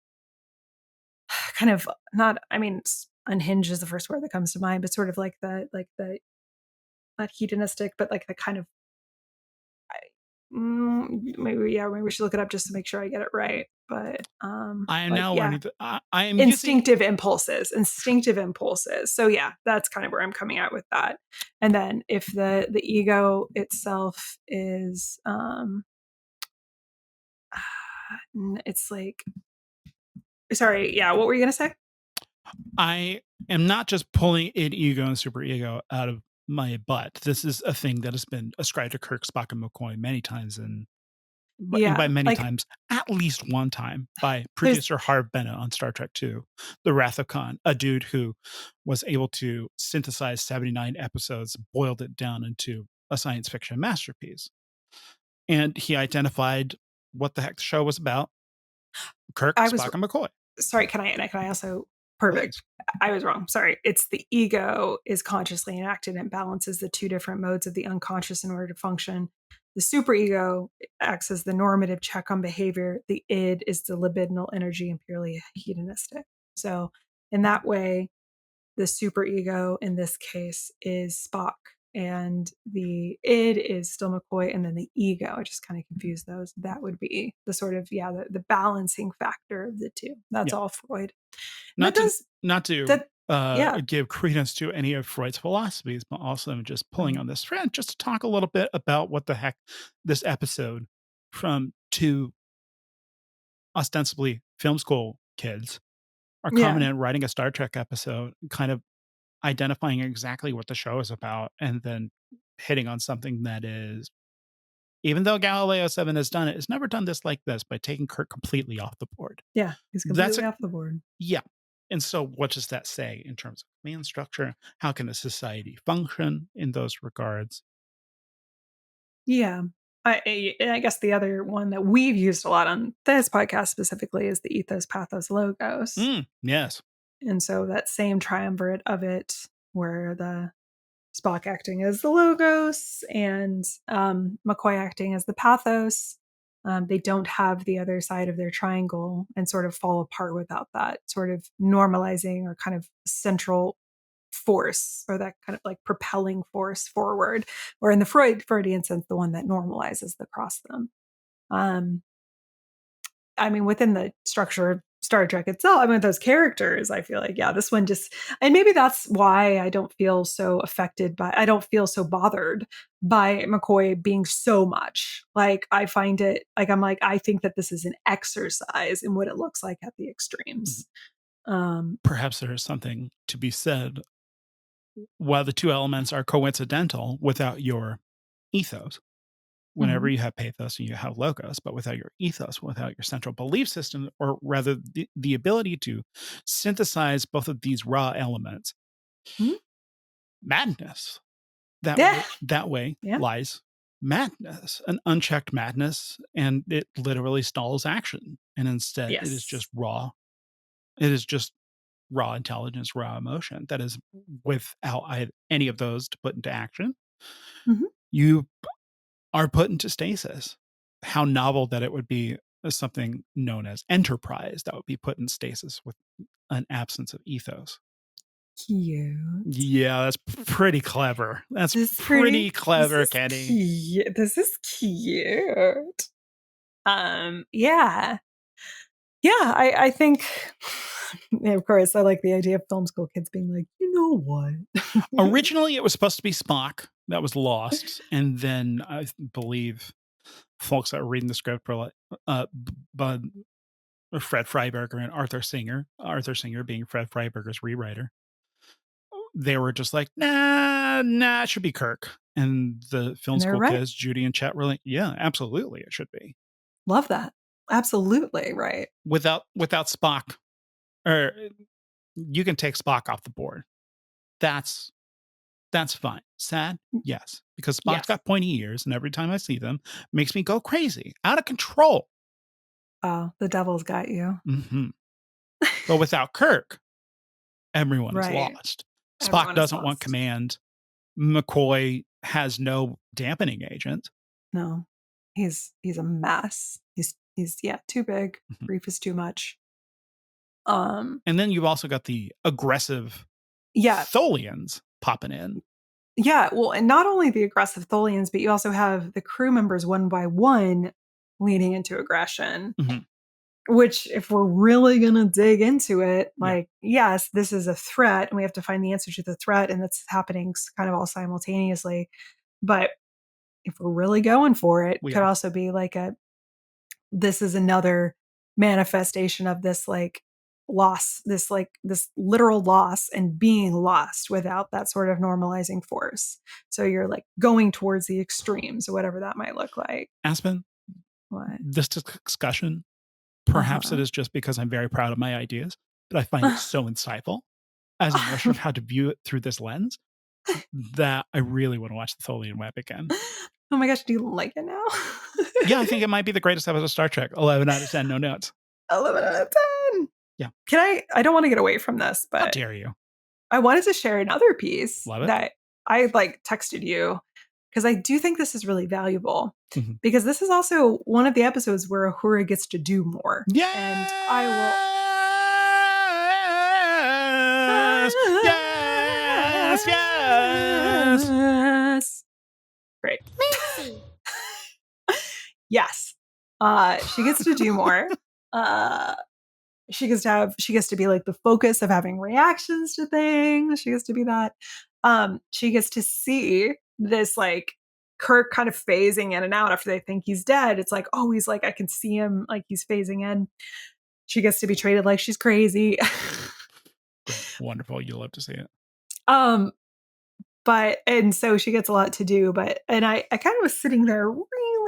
kind of, not, I mean, unhinged is the first word that comes to mind, but sort of like the not hedonistic, but like the kind of, maybe we should look it up just to make sure I get it right. But I am now learning that I am instinctive impulses. So yeah, that's kind of where I'm coming at with that. And then if the ego itself is it's like, sorry, yeah, what were you gonna say? I am not just pulling id, ego, and superego out of my butt. This is a thing that has been ascribed to Kirk, Spock, and McCoy many times, and by many times, at least one time, by producer Harv Bennett on Star Trek II, The Wrath of Khan, a dude who was able to synthesize 79 episodes, boiled it down into a science fiction masterpiece. And he identified what the heck the show was about. Kirk, Spock, and McCoy. Sorry, can I also... Perfect. I was wrong. Sorry. It's the ego is consciously enacted and balances the 2 different modes of the unconscious in order to function. The superego acts as the normative check on behavior. The id is the libidinal energy and purely hedonistic. So in that way, the superego in this case is Spock, and the id is still McCoy, and then the ego, I just kind of confused those. That would be the sort of, the balancing factor of the 2. That's all Freud. Not to give credence to any of Freud's philosophies, but also just pulling on this thread just to talk a little bit about what the heck this episode from 2 ostensibly film school kids are coming in writing a Star Trek episode, kind of identifying exactly what the show is about and then hitting on something that is, even though Galileo 7 has done it, it's never done this like this by taking Kirk completely off the board. Yeah, he's completely off the board. Yeah. And so what does that say in terms of command structure? How can a society function in those regards? Yeah. I guess the other one that we've used a lot on this podcast specifically is the ethos, pathos, logos. Yes. And so that same triumvirate of it, where the Spock acting as the logos and McCoy acting as the pathos, they don't have the other side of their triangle and sort of fall apart without that sort of normalizing or kind of central force, or that kind of like propelling force forward, or in the Freudian sense, the one that normalizes the cross them. I mean, within the structure of Star Trek itself, I mean, those characters, I feel like, yeah, this one just, and maybe that's why I don't feel so I don't feel so bothered by McCoy being so much. Like, I find it, like, I think that this is an exercise in what it looks like at the extremes. Perhaps there is something to be said while the two elements are coincidental without your ethos. Whenever you have pathos and you have logos, but without your ethos, without your central belief system, or rather the ability to synthesize both of these raw elements, madness. That way lies madness, an unchecked madness, and it literally stalls action. And instead, it is just raw. It is just raw intelligence, raw emotion that is without any of those to put into action. You are put into stasis. How novel that it would be something known as enterprise that would be put in stasis with an absence of ethos. Cute. Yeah, that's pretty clever. That's pretty clever, Kenny. This is cute. Yeah. Yeah, I think, of course, I like the idea of film school kids being like, you know what? Originally, it was supposed to be Spock that was lost. And then I believe folks that were reading the script were like, but Fred Freiberger and Arthur Singer being Fred Freiberger's rewriter, they were just like, nah, it should be Kirk. And the film school kids, Judy and Chet, were like, yeah, absolutely, it should be. Love that. Absolutely right. Without Spock, or you can take Spock off the board. That's fine. Sad? Yes. Because Spock's got pointy ears, and every time I see them, makes me go crazy, out of control. Oh, the devil's got you. But without Kirk, everyone is lost. Spock doesn't want command. McCoy has no dampening agent. No, he's a mess. He's too big. Grief is too much. And then you've also got the aggressive Tholians popping in. Yeah, well, and not only the aggressive Tholians, but you also have the crew members one by one leaning into aggression. Which, if we're really going to dig into it, like, yes, this is a threat and we have to find the answer to the threat, and that's happening kind of all simultaneously. But if we're really going for it, could also be like this is another manifestation of this like loss, this literal loss and being lost without that sort of normalizing force. So you're like going towards the extremes or whatever that might look like. Aspen, what? This discussion, perhaps it is just because I'm very proud of my ideas, but I find it so insightful as a notion of how to view it through this lens that I really want to watch the Tholian Web again. Oh my gosh, do you like it now? Yeah, I think it might be the greatest episode of Star Trek. 11 out of 10, no notes. 11 out of 10. Yeah. I don't want to get away from this, but how dare you? I wanted to share another piece that I like texted you, because I do think this is really valuable. Because this is also one of the episodes where Uhura gets to do more. Yes! And I will. Yes! Great. Yes. She gets to do more. She gets to be like the focus of having reactions to things. She gets to be that. She gets to see this like Kirk kind of phasing in and out after they think he's dead. It's like, oh, he's like, I can see him like he's phasing in. She gets to be treated like she's crazy. Wonderful. You love to see it. But and so she gets a lot to do, and I kind of was sitting there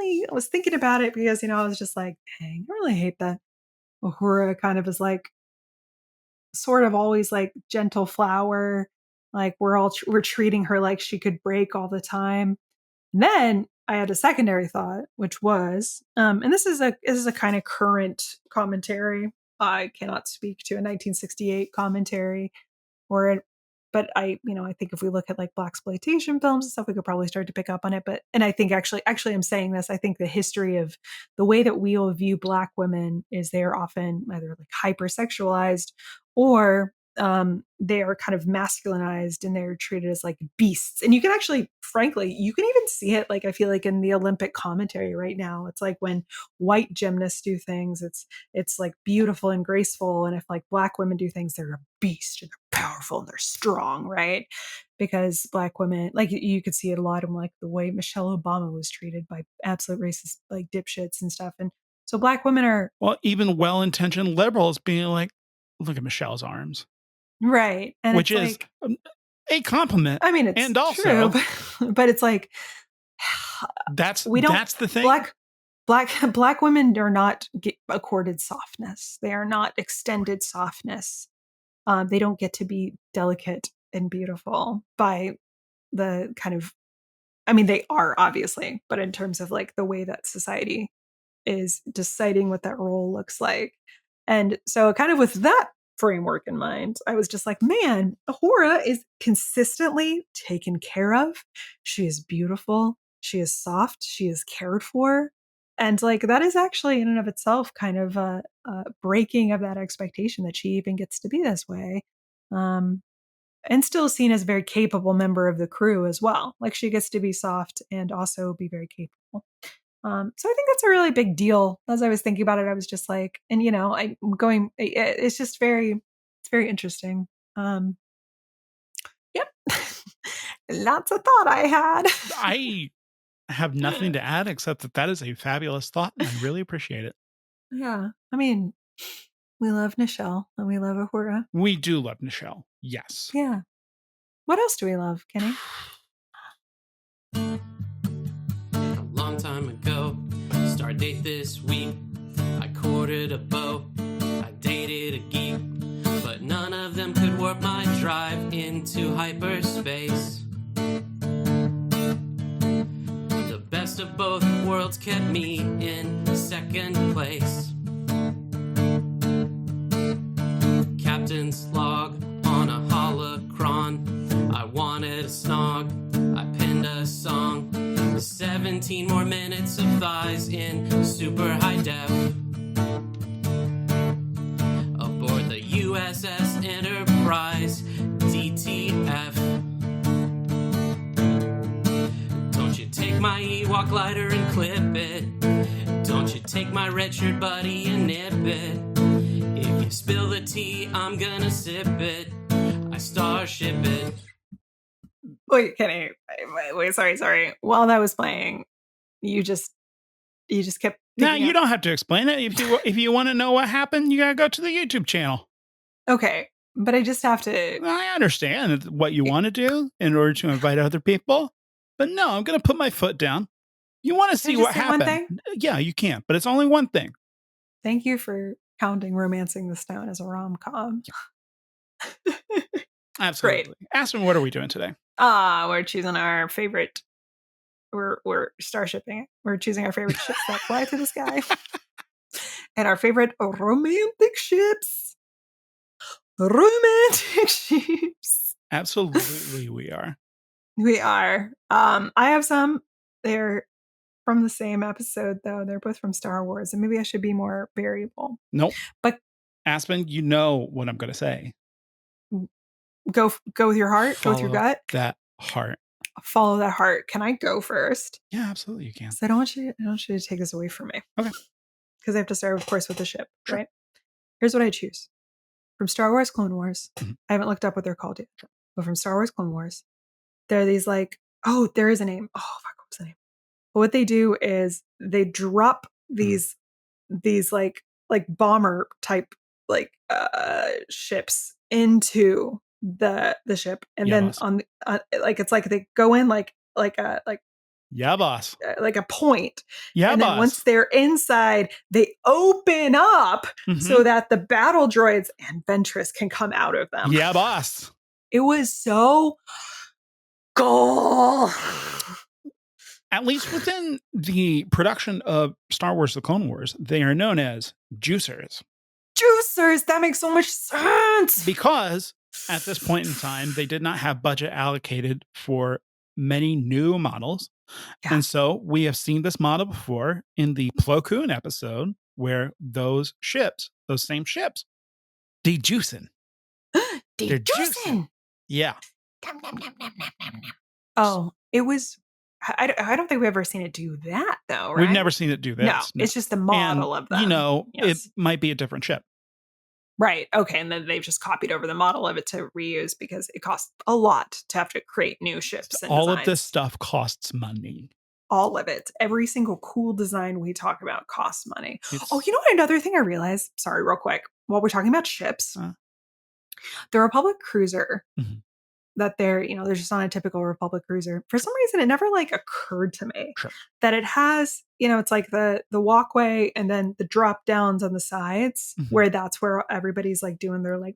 I was thinking about it because, I was just like, dang, I really hate that Uhura kind of is like sort of always like gentle flower. Like we're treating her like she could break all the time. And then I had a secondary thought, which was, and this is a kind of current commentary. I cannot speak to a 1968 commentary or but I think if we look at like blaxploitation films and stuff, we could probably start to pick up on it. And I think actually I'm saying this, I think the history of the way that we will view Black women is they're often either like hypersexualized or they are kind of masculinized and they're treated as like beasts. And you can actually, frankly, you can even see it, like I feel like in the Olympic commentary right now. It's like when white gymnasts do things, it's like beautiful and graceful. And if like Black women do things, they're a beast and they're powerful and they're strong, right? Because Black women, like you could see it a lot in like the way Michelle Obama was treated by absolute racist like dipshits and stuff. And so Black women are, well, even well-intentioned liberals being like, look at Michelle's arms. Right. And which is like, a compliment. I mean, it's and also, true, but it's like, that's the thing. Black women are not accorded softness. They are not extended softness. They don't get to be delicate and beautiful by the kind of, I mean, they are obviously, but in terms of like the way that society is deciding what that role looks like. And so kind of with that framework in mind, I was just like, man, Ahura is consistently taken care of. She is beautiful. She is soft. She is cared for. And like that is actually in and of itself kind of a breaking of that expectation that she even gets to be this way. And still seen as a very capable member of the crew as well. Like she gets to be soft and also be very capable. So I think that's a really big deal. As I was thinking about it, I was just like, and I'm going, it's just it's very interesting. Yep. Lots of thought I had. I have nothing to add except that is a fabulous thought and I really appreciate it. Yeah. I mean, we love Nichelle and we love Uhura. We do love Nichelle. Yes. Yeah. What else do we love, Kenny? A long time ago, start date this week. I courted a beau, I dated a geek, but none of them could warp my drive into hyperspace. The best of both worlds kept me in second place. Captain's log on a holocron. I wanted a snog, I penned a song. 17 more minutes of thighs in super high def. Aboard the USS Enterprise, DTF. Don't you take my Ewok lighter and clip it. Don't you take my red shirt buddy and nip it. If you spill the tea, I'm gonna sip it. I starship it. Wait, Kenny. Wait, sorry. While that was playing, you just kept. Now you don't have to explain it. If you want to know what happened, you gotta go to the YouTube channel. Okay, but I just have to. I understand what you want to do in order to invite other people, but no, I'm gonna put my foot down. You want to see what happened? One thing? Yeah, you can, but it's only one thing. Thank you for counting Romancing the Stone as a rom-com. Absolutely. Great. Aspen, what are we doing today? We're choosing our favorite. We're starshipping. We're choosing our favorite ships that fly to the sky. And our favorite romantic ships. Romantic ships. Absolutely we are. We are. I have some. They're from the same episode, though. They're both from Star Wars, and maybe I should be more variable. Nope. But Aspen, you know what I'm going to say. Go with your heart. Follow go with your gut. That heart. Follow that heart. Can I go first? Yeah, absolutely, you can. So I don't want you to take this away from me. Okay. Because I have to start, of course, with the ship, sure. Right? Here's what I choose. From Star Wars Clone Wars, I haven't looked up what they're called yet, but from Star Wars Clone Wars, there are these there is a name. Oh, fuck, what's the name? But what they do is they drop these like bomber type ships into the ship, and then boss. On like it's like they go in like yeah, boss, like a point, yeah, and then boss. Once they're inside, they open up so that the battle droids and Ventress can come out of them. Yeah, boss. It was so cool. At least within the production of Star Wars: The Clone Wars, they are known as juicers. Juicers! That makes so much sense! Because at this point in time, they did not have budget allocated for many new models. Yeah. And so we have seen this model before in the Plo Koon episode where those same ships, de-juicing. They're juicing! Yeah. Oh, it was... I don't think we've ever seen it do that, though, right? We've never seen it do this. No, it's just the model of them. You know, It might be a different ship. Right. Okay. And then they've just copied over the model of it to reuse because it costs a lot to have to create new ships. And all designs. Of this stuff costs money. All of it. Every single cool design we talk about costs money. Oh, you know what? Another thing I realized, sorry, real quick, while we're talking about ships, the Republic cruiser that they're just on a typical Republic cruiser. For some reason, it never like occurred to me that it has, it's like the walkway and then the drop downs on the sides where that's where everybody's like doing their like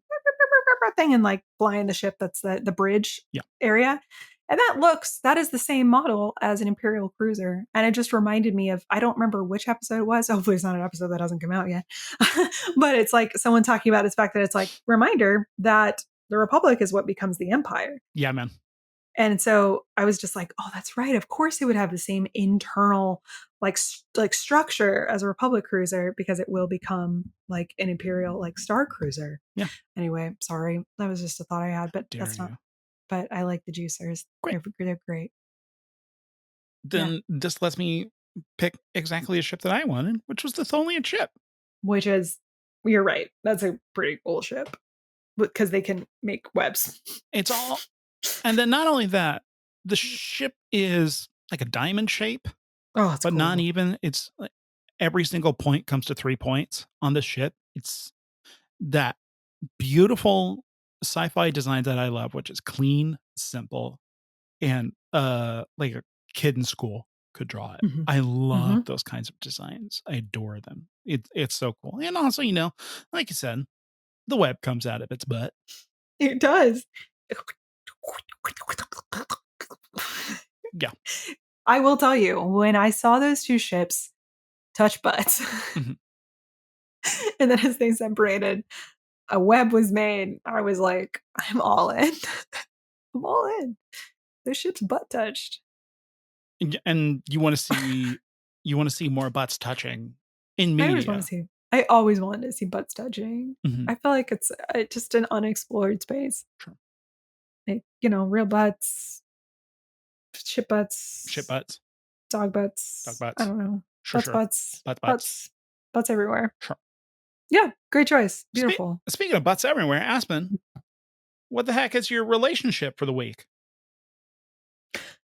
thing and like flying the ship. That's the bridge area. And that is the same model as an Imperial cruiser. And it just reminded me of, I don't remember which episode it was. Hopefully it's not an episode that hasn't come out yet. But it's like someone talking about this fact that it's like reminder that the Republic is what becomes the Empire. Yeah, man. And so I was just like, oh, that's right. Of course it would have the same internal like structure as a Republic cruiser because it will become like an Imperial like Star Cruiser. Yeah. Anyway, sorry. That was just a thought I had, but that's not. But I like the juicers. They're great. Then this lets me pick exactly a ship that I wanted, which was the Tholian ship. Which is, you're right. That's a pretty cool ship. Because they can make webs. It's all, and then not only that, the ship is like a diamond shape, but cool. Not even. It's like every single point comes to 3 points on the ship. It's that beautiful sci-fi design that I love, which is clean, simple, and like a kid in school could draw it. I love those kinds of designs. I adore them. It's so cool, and also like you said. The web comes out of its butt. It does. Yeah. I will tell you, when I saw those two ships touch butts, and then as they separated, a web was made. I was like, I'm all in. I'm all in. Those ships butt touched. And you want to see more butts touching in media. I always wanted to see butts touching. I feel like it's just an unexplored space. Sure. Like, real butts, ship butts, dog butts. I don't know. Sure, butts everywhere. Sure. Yeah, great choice. Beautiful. Speaking of butts everywhere, Aspen, what the heck is your relationship for the week?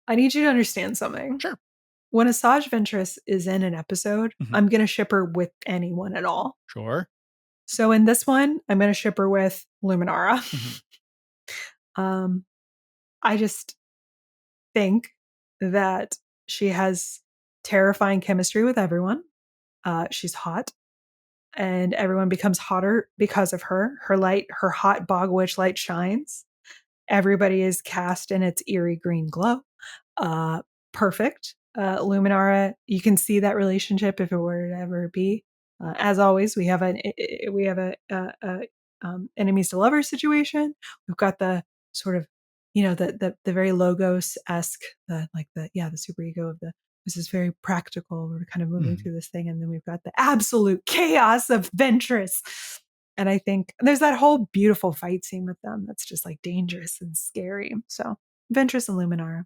I need you to understand something. Sure. When Asajj Ventress is in an episode, I'm going to ship her with anyone at all. Sure. So in this one, I'm going to ship her with Luminara. I just think that she has terrifying chemistry with everyone. She's hot. And everyone becomes hotter because of her. Her hot bog witch light shines. Everybody is cast in its eerie green glow. Perfect. Luminara, you can see that relationship if it were to ever be. As always, we have a enemies to lovers situation. We've got the sort of, the very Logos-esque, the super ego of this is very practical. We're kind of moving through this thing, and then we've got the absolute chaos of Ventress. And I think there's that whole beautiful fight scene with them that's just like dangerous and scary. So Ventress and Luminara.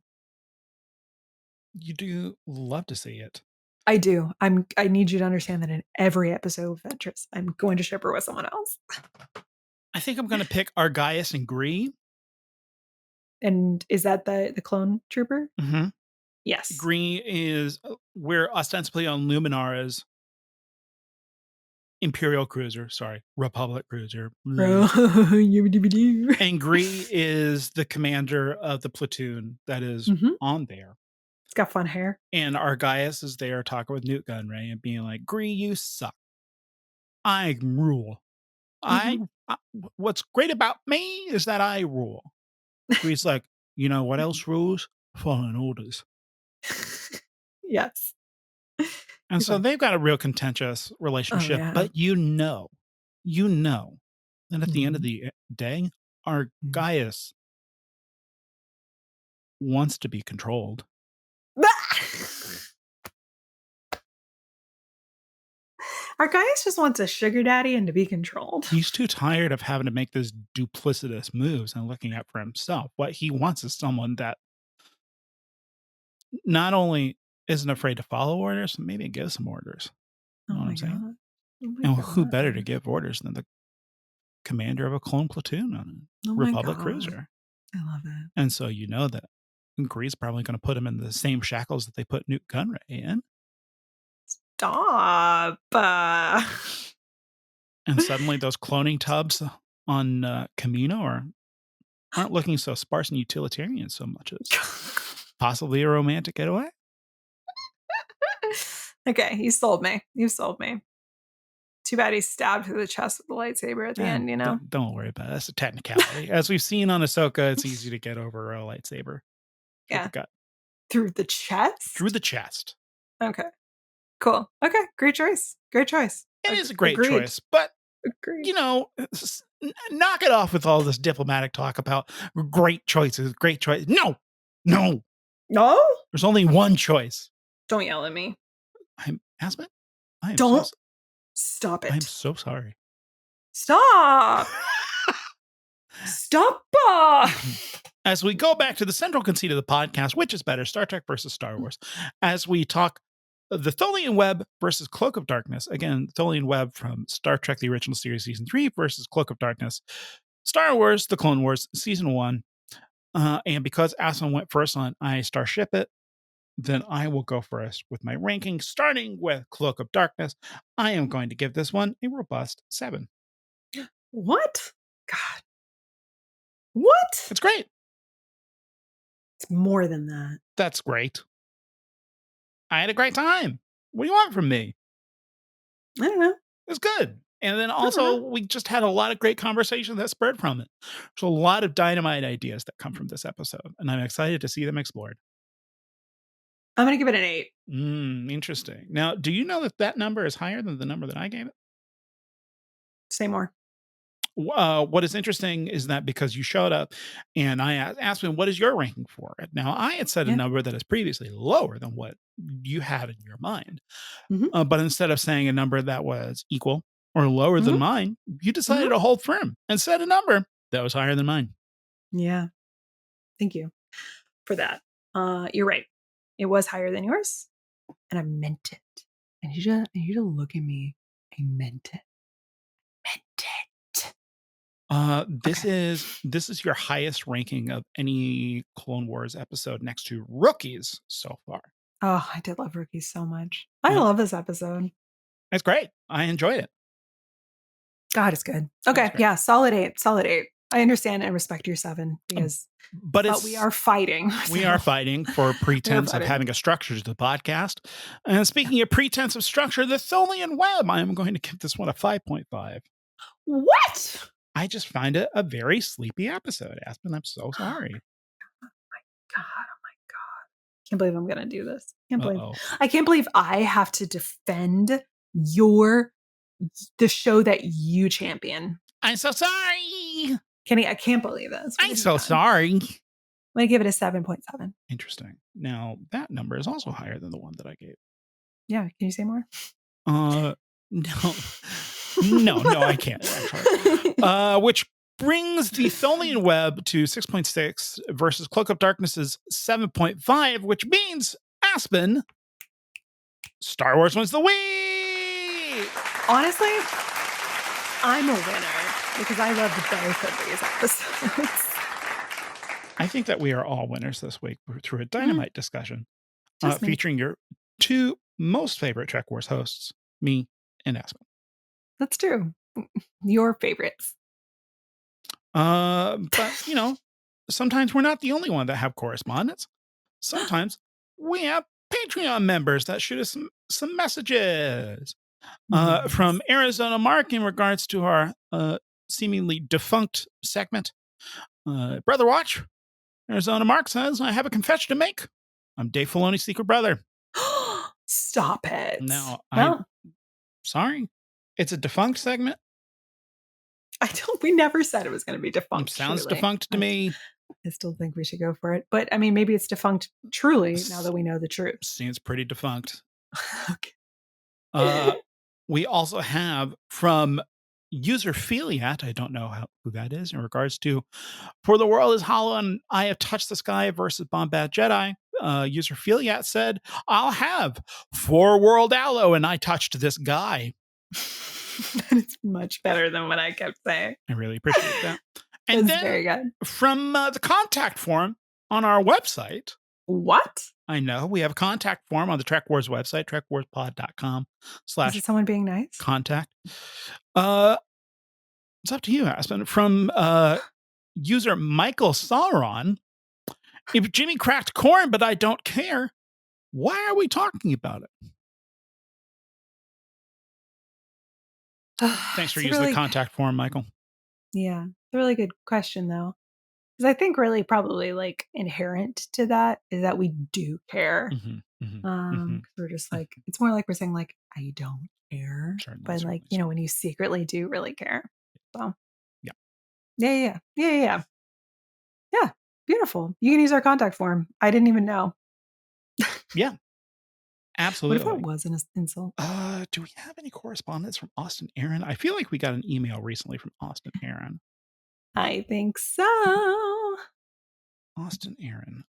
You do love to see it. I do. I need you to understand that in every episode of Ventress, I'm going to ship her with someone else. I think I'm going to pick Argaius and Gree. And is that the clone trooper? Yes. Gree is, we're ostensibly on Luminara's Imperial cruiser, sorry, Republic cruiser. And Gree is the commander of the platoon that is on there. It's got fun hair. And Argaius is there talking with Newt Gunray and being like, Gree, you suck. I rule. What's great about me is that I rule. Gree's like, you know what else rules? Following orders. Yes. And so they've got a real contentious relationship, but you know that at the end of the day, Argaius wants to be controlled. Argaius just wants a sugar daddy and to be controlled. He's too tired of having to make those duplicitous moves and looking out for himself. What he wants is someone that not only isn't afraid to follow orders, maybe give some orders. You know what I'm saying? And who better to give orders than the commander of a clone platoon on a Republic cruiser? I love it. And so you know that Gree's probably going to put him in the same shackles that they put Newt Gunray in. Stop. And suddenly those cloning tubs on Camino aren't looking so sparse and utilitarian so much as possibly a romantic getaway. Okay, you sold me. You sold me. Too bad he's stabbed through the chest with the lightsaber at the end, you know? Don't worry about it. That's a technicality. As we've seen on Ahsoka, it's easy to get over a lightsaber. Yeah. Through the chest? Through the chest. Okay. Cool. Okay. Great choice. Great choice. It is a great choice, but you know, knock it off with all this diplomatic talk about great choices, great choice. No. There's only one choice. Don't yell at me. Aspen? Don't. Stop it. I'm so sorry. Stop. Stop. As we go back to the central conceit of the podcast, which is better, Star Trek versus Star Wars, as we talk the Tholian Web versus Cloak of Darkness. Again, Tholian Web from Star Trek, the original series, season 3 versus Cloak of Darkness. Star Wars, the Clone Wars, season 1. And because Aspen went first on I Starship It, then I will go first with my ranking, starting with Cloak of Darkness. I am going to give this one a robust 7. What? God. What? It's great. It's more than that. That's great. I had a great time. What do you want from me? I don't know. It's good. And then also, we just had a lot of great conversation that spurred from it. There's a lot of dynamite ideas that come from this episode, and I'm excited to see them explored. I'm going to give it an 8. Interesting. Now, do you know that number is higher than the number that I gave it? Say more. What is interesting is that because you showed up and I asked me, what is your ranking for it? Now, I had said a number that is previously lower than what you had in your mind. But instead of saying a number that was equal or lower than mine, you decided to hold firm and set a number that was higher than mine. Yeah. Thank you for that. You're right. It was higher than yours, and I meant it. I need you to look at me. I meant it. This is your highest ranking of any Clone Wars episode next to Rookies so far. Oh, I did love Rookies so much. I love this episode. It's great. I enjoyed it. God, it's good. Okay, yeah, solid 8. Solid 8. I understand and respect your 7 because but we are fighting. We are fighting for pretense of having a structure to the podcast. And speaking of pretense of structure, the Tholian Web, I am going to give this one a 5.5. What? I just find it a very sleepy episode, Aspen. I'm so sorry. Oh my God. Can't believe I'm going to do this. I can't believe I have to defend the show that you champion. I'm so sorry. Kenny, I can't believe this. I'm so sorry. I'm going to give it a 7.7. Interesting. Now, that number is also higher than the one that I gave. Yeah. Can you say more? No, I can't, actually. Which brings the Tholian Web to 6.6 versus Cloak of Darkness's 7.5, which means Aspen, Star Wars wins the week. Honestly, I'm a winner because I loved both of these episodes. I think that we are all winners this week through a dynamite discussion featuring your 2 most favorite Trek Wars hosts, me and Aspen. That's true. Your favorites. But, sometimes we're not the only one that have correspondence. Sometimes we have Patreon members that shoot us some messages. Nice. From Arizona Mark in regards to our seemingly defunct segment. Brother Watch, Arizona Mark says, I have a confession to make. I'm Dave Filoni's secret brother. Stop it. Now, I'm sorry. It's a defunct segment. We never said it was going to be defunct. It sounds truly. defunct to me. I still think we should go for it. But I mean, maybe it's defunct truly now that we know the truth. Seems pretty defunct. Okay. We also have from user Philiat, I don't know who that is, in regards to For the World is Hollow and I Have Touched the Sky versus Bombad Jedi. User Philiat said, I'll have 4 World Aloe and I touched this guy. It's much better than what I kept saying. I really appreciate that. And then very good. From the contact form on our website. What? I know. We have a contact form on the Trek Wars website, trekwarspod.com/ Is it someone being nice? Contact. It's up to you, Aspen. From user Michael Sauron. If Jimmy cracked corn, but I don't care, why are we talking about it? Thanks for using the contact form, Michael. Yeah, it's a really good question, though. Because I think really probably like inherent to that is that we do care. We're just like, it's more like we're saying like, I don't care. Certainly, but like, when you secretly do really care. So yeah. Yeah. Beautiful. You can use our contact form. I didn't even know. Yeah. Absolutely. What if that was an insult? Do we have any correspondence from Austin Aaron? I feel like we got an email recently from Austin Aaron. I think so. Austin Aaron.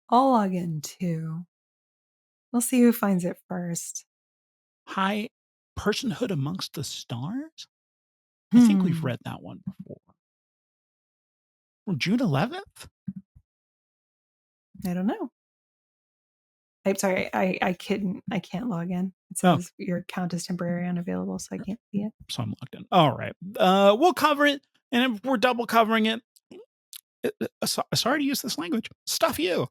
I'll log in too. We'll see who finds it first. Hi, Personhood Amongst the Stars? I think we've read that one before. From June 11th? I don't know. I'm sorry, I can't log in. It says your account is temporarily unavailable, so I can't see it. So I'm logged in. All right. We'll cover it, and if we're double covering it, sorry to use this language. Stuff you.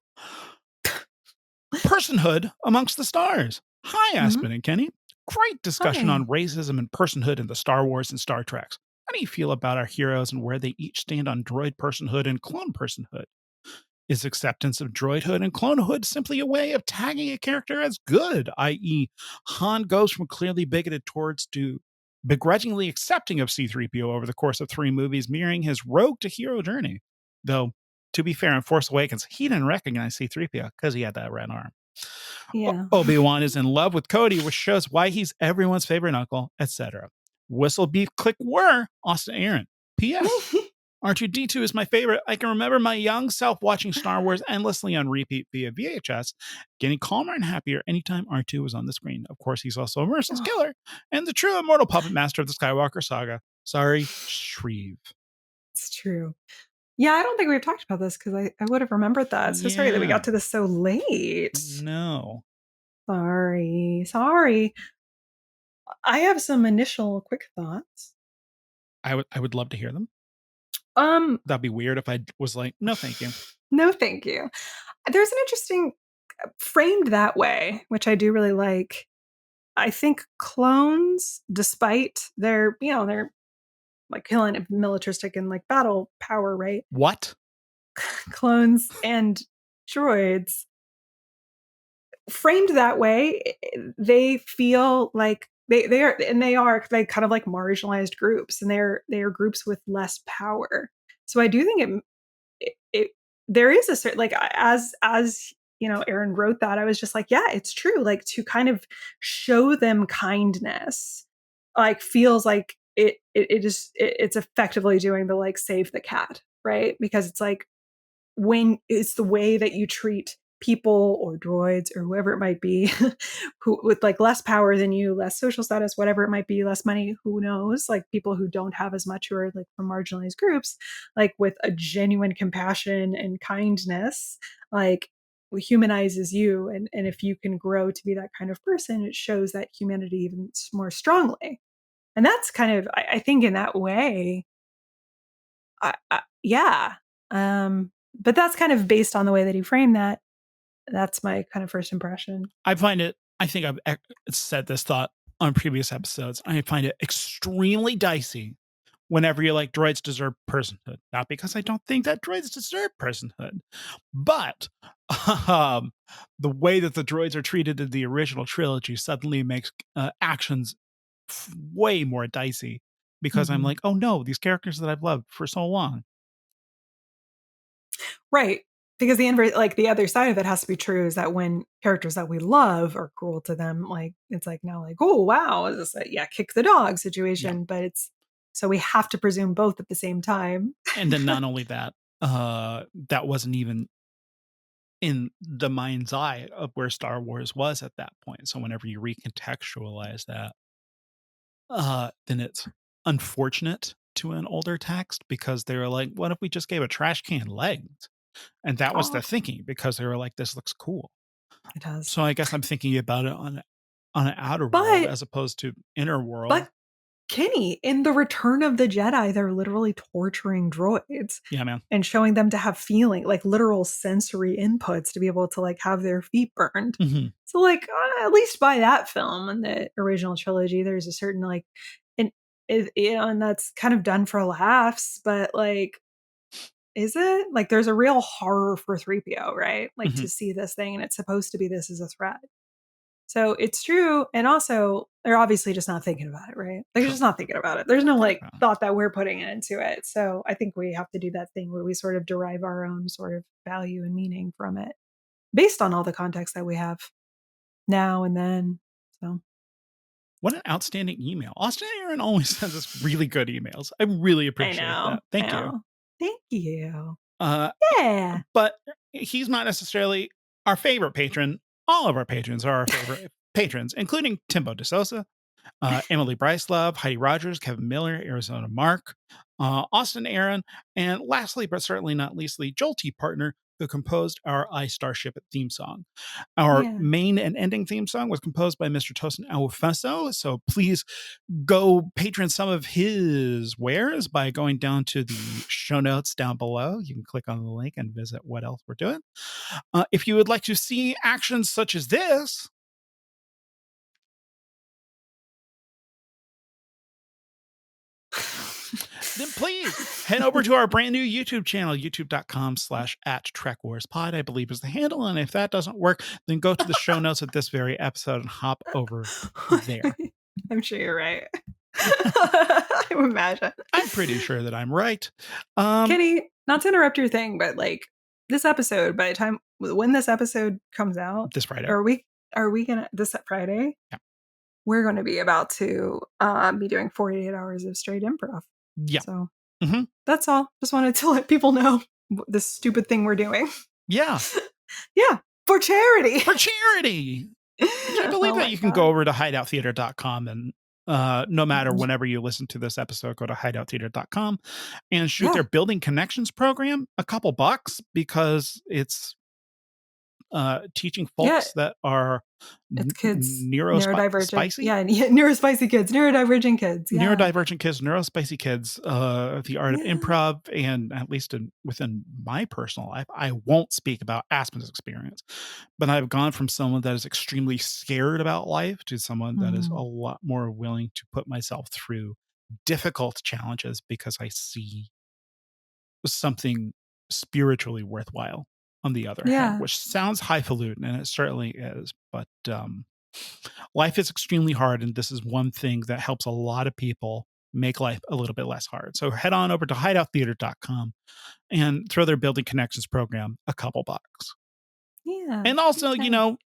Personhood Amongst the Stars. Hi, Aspen and Kenny. Great discussion on racism and personhood in the Star Wars and Star Treks. How do you feel about our heroes and where they each stand on droid personhood and clone personhood? Is acceptance of droidhood and clonehood simply a way of tagging a character as good, i.e., Han goes from clearly bigoted towards to begrudgingly accepting of C-3PO over the course of 3 movies, mirroring his rogue to hero journey? Though, to be fair, in Force Awakens, he didn't recognize C-3PO because he had that red arm. Yeah. Obi-Wan is in love with Cody, which shows why he's everyone's favorite uncle, etc. Whistle beef click whir, Austin Aaron. P.S. R2-D2 is my favorite. I can remember my young self watching Star Wars endlessly on repeat via VHS, getting calmer and happier anytime R2 was on the screen. Of course, he's also a merciless killer and the true immortal puppet master of the Skywalker saga. Sorry, Shreve. It's true. Yeah, I don't think we've talked about this because I would have remembered that. So sorry that we got to this so late. No. Sorry. I have some initial quick thoughts. I would love to hear them. That'd be weird if I was like, no, thank you. No, thank you. There's an interesting framed that way, which I do really like. I think clones, despite their, they're like killing militaristic and like battle power, right? What? Clones and droids framed that way, they feel like they are kind of like marginalized groups, and they're groups with less power. So I do think it there is a certain, like, as Aaron wrote that, I was just like, yeah, it's true. Like, to kind of show them kindness, like, feels like it's effectively doing the like save the cat, right? Because it's like, when it's the way that you treat people or droids or whoever it might be who with like less power than you, less social status, whatever it might be, less money, who knows, like people who don't have as much, who are like from marginalized groups, like with a genuine compassion and kindness, like humanizes you. And if you can grow to be that kind of person, it shows that humanity even more strongly. And that's kind of, I think in that way, yeah. But that's kind of based on the way that he framed that. That's my kind of first impression. I think I've said this thought on previous episodes. I find it extremely dicey whenever you're like, droids deserve personhood. Not because I don't think that droids deserve personhood, but the way that the droids are treated in the original trilogy suddenly makes actions way more dicey, because I'm like, oh no, these characters that I've loved for so long. Right. Because the other side of it has to be true is that when characters that we love are cruel to them, like it's like now like, oh wow, is this kick the dog situation? Yeah. But it's so we have to presume both at the same time. And then not only that, that wasn't even in the mind's eye of where Star Wars was at that point. So whenever you recontextualize that, then it's unfortunate to an older text, because they were like, what if we just gave a trash can legs? And that was the thinking, because they were like, this looks cool. It does. So I guess I'm thinking about it on an outer world as opposed to inner world. But Kenny, in the Return of the Jedi, they're literally torturing droids. Yeah, man. And showing them to have feeling, like literal sensory inputs to be able to like have their feet burned. Mm-hmm. So like, at least by that film and the original trilogy, there's a certain like, and that's kind of done for laughs, but like, is it? Like, there's a real horror for 3PO, right? Like to see this thing, and it's supposed to be this as a threat. So it's true. And also, they're obviously just not thinking about it, right? They're just not thinking about it. There's no like thought that we're putting into it. So I think we have to do that thing where we sort of derive our own sort of value and meaning from it based on all the context that we have now and then. So. What an outstanding email. Austin Aaron always sends us really good emails. I really appreciate that. Thank you. Thank you. Yeah. But he's not necessarily our favorite patron. All of our patrons are our favorite patrons, including Timbo DeSosa, Emily Bryce Love, Heidi Rogers, Kevin Miller, Arizona Mark, Austin Aaron, and lastly, but certainly not leastly, Joel T. Partner, who composed our I Starship theme song. Our main and ending theme song was composed by Mr. Tosin Awofeso, so please go patron some of his wares by going down to the show notes down below. You can click on the link and visit what else we're doing. If you would like to see actions such as this, then please head over to our brand new YouTube channel, youtube.com/@TrekWarsPod, I believe is the handle. And if that doesn't work, then go to the show notes of this very episode and hop over there. I'm sure you're right. I imagine. I'm pretty sure that I'm right. Kenny, not to interrupt your thing, but like this episode, by the time when this episode comes out, this Friday, are we gonna this Friday? Yeah. We're going to be about to be doing 48 hours of straight improv. Yeah. So that's all. Just wanted to let people know this stupid thing we're doing. Yeah. Yeah. For charity. For charity. Can you believe that you can go over to hideouttheater.com and no matter whenever you listen to this episode, go to hideouttheater.com and shoot their Building Connections program a couple bucks, because it's teaching folks that are kids neurodivergent. Yeah, neurospicy kids, neurodivergent kids. Yeah. Neurodivergent kids, neurospicy kids, the art of improv. And at least within my personal life, I won't speak about Aspen's experience, but I've gone from someone that is extremely scared about life to someone that is a lot more willing to put myself through difficult challenges because I see something spiritually worthwhile on the other hand, which sounds highfalutin, and it certainly is. But life is extremely hard, and this is one thing that helps a lot of people make life a little bit less hard. So head on over to hideouttheater.com and throw their Building Connections program a couple bucks. Yeah. And also,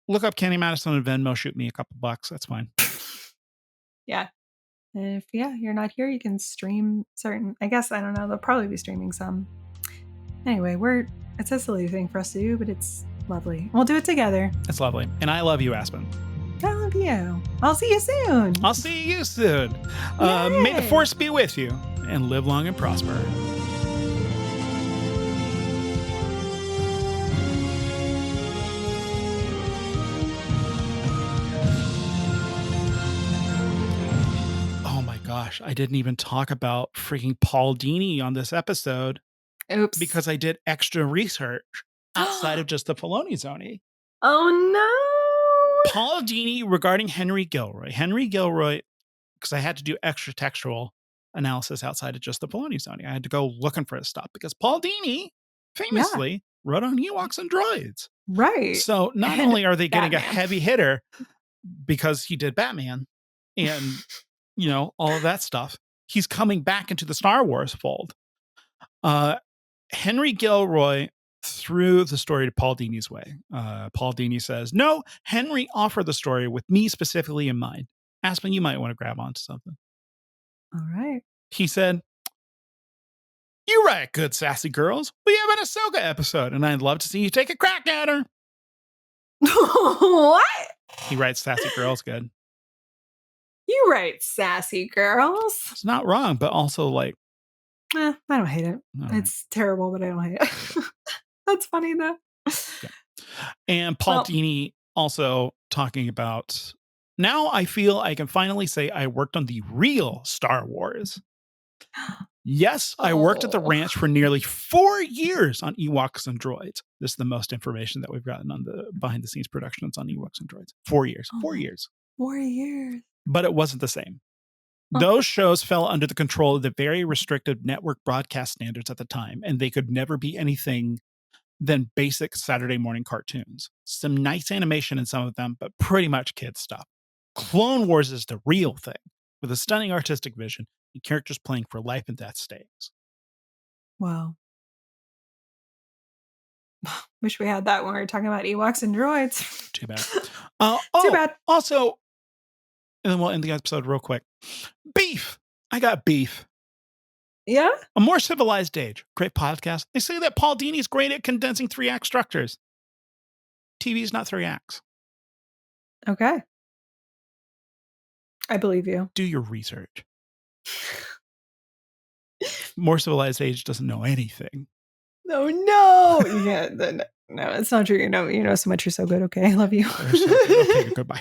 look up Kenny Madison and Venmo, shoot me a couple bucks. That's fine. Yeah. And if you're not here, you can stream certain, I guess, I don't know, they'll probably be streaming some. Anyway, it's a silly thing for us to do, but it's lovely. We'll do it together. It's lovely. And I love you, Aspen. I love you. I'll see you soon. May the force be with you, and live long and prosper. gosh, I didn't even talk about freaking Paul Dini on this episode. Oops. Because I did extra research outside of just the Filoni Zoni. Oh, no. Paul Dini regarding Henry Gilroy. Henry Gilroy, because I had to do extra textual analysis outside of just the Filoni Zoni. I had to go looking for his stuff because Paul Dini famously wrote on Ewoks and droids. Right. So not only are they getting a heavy hitter because he did Batman and, all of that stuff, he's coming back into the Star Wars fold. Henry Gilroy threw the story to Paul Dini's way. Paul Dini says, no, Henry offered the story with me specifically in mind. Aspen, you might want to grab onto something. All right. He said, you write good, sassy girls. We have an Ahsoka episode, and I'd love to see you take a crack at her. What? He writes sassy girls good. You write sassy girls. It's not wrong, but also like, I don't hate it. It's terrible, but I don't hate it. That's funny, though. Yeah. And Paul Dini also talking about, now I feel I can finally say I worked on the real Star Wars. Yes, I worked at the ranch for nearly 4 years on Ewoks and droids. This is the most information that we've gotten on the behind-the-scenes productions on Ewoks and droids. 4 years. 4 years. 4 years. But it wasn't the same. Those shows fell under the control of the very restrictive network broadcast standards at the time, and they could never be anything than basic Saturday morning cartoons. Some nice animation in some of them, but pretty much kids stuff. Clone Wars is the real thing, with a stunning artistic vision and characters playing for life and death stakes. Wow. Wish we had that when we were talking about Ewoks and droids. Too bad. Too bad. Also, and then we'll end the episode real quick. Beef. I got beef. Yeah? A More Civilized Age. Great podcast. They say that Paul Dini's great at condensing 3-act structures. TV's not 3 acts. Okay. I believe you. Do your research. More Civilized Age doesn't know anything. No. No, it's not true. You know so much. You're so good. Okay. I love you. Okay, goodbye.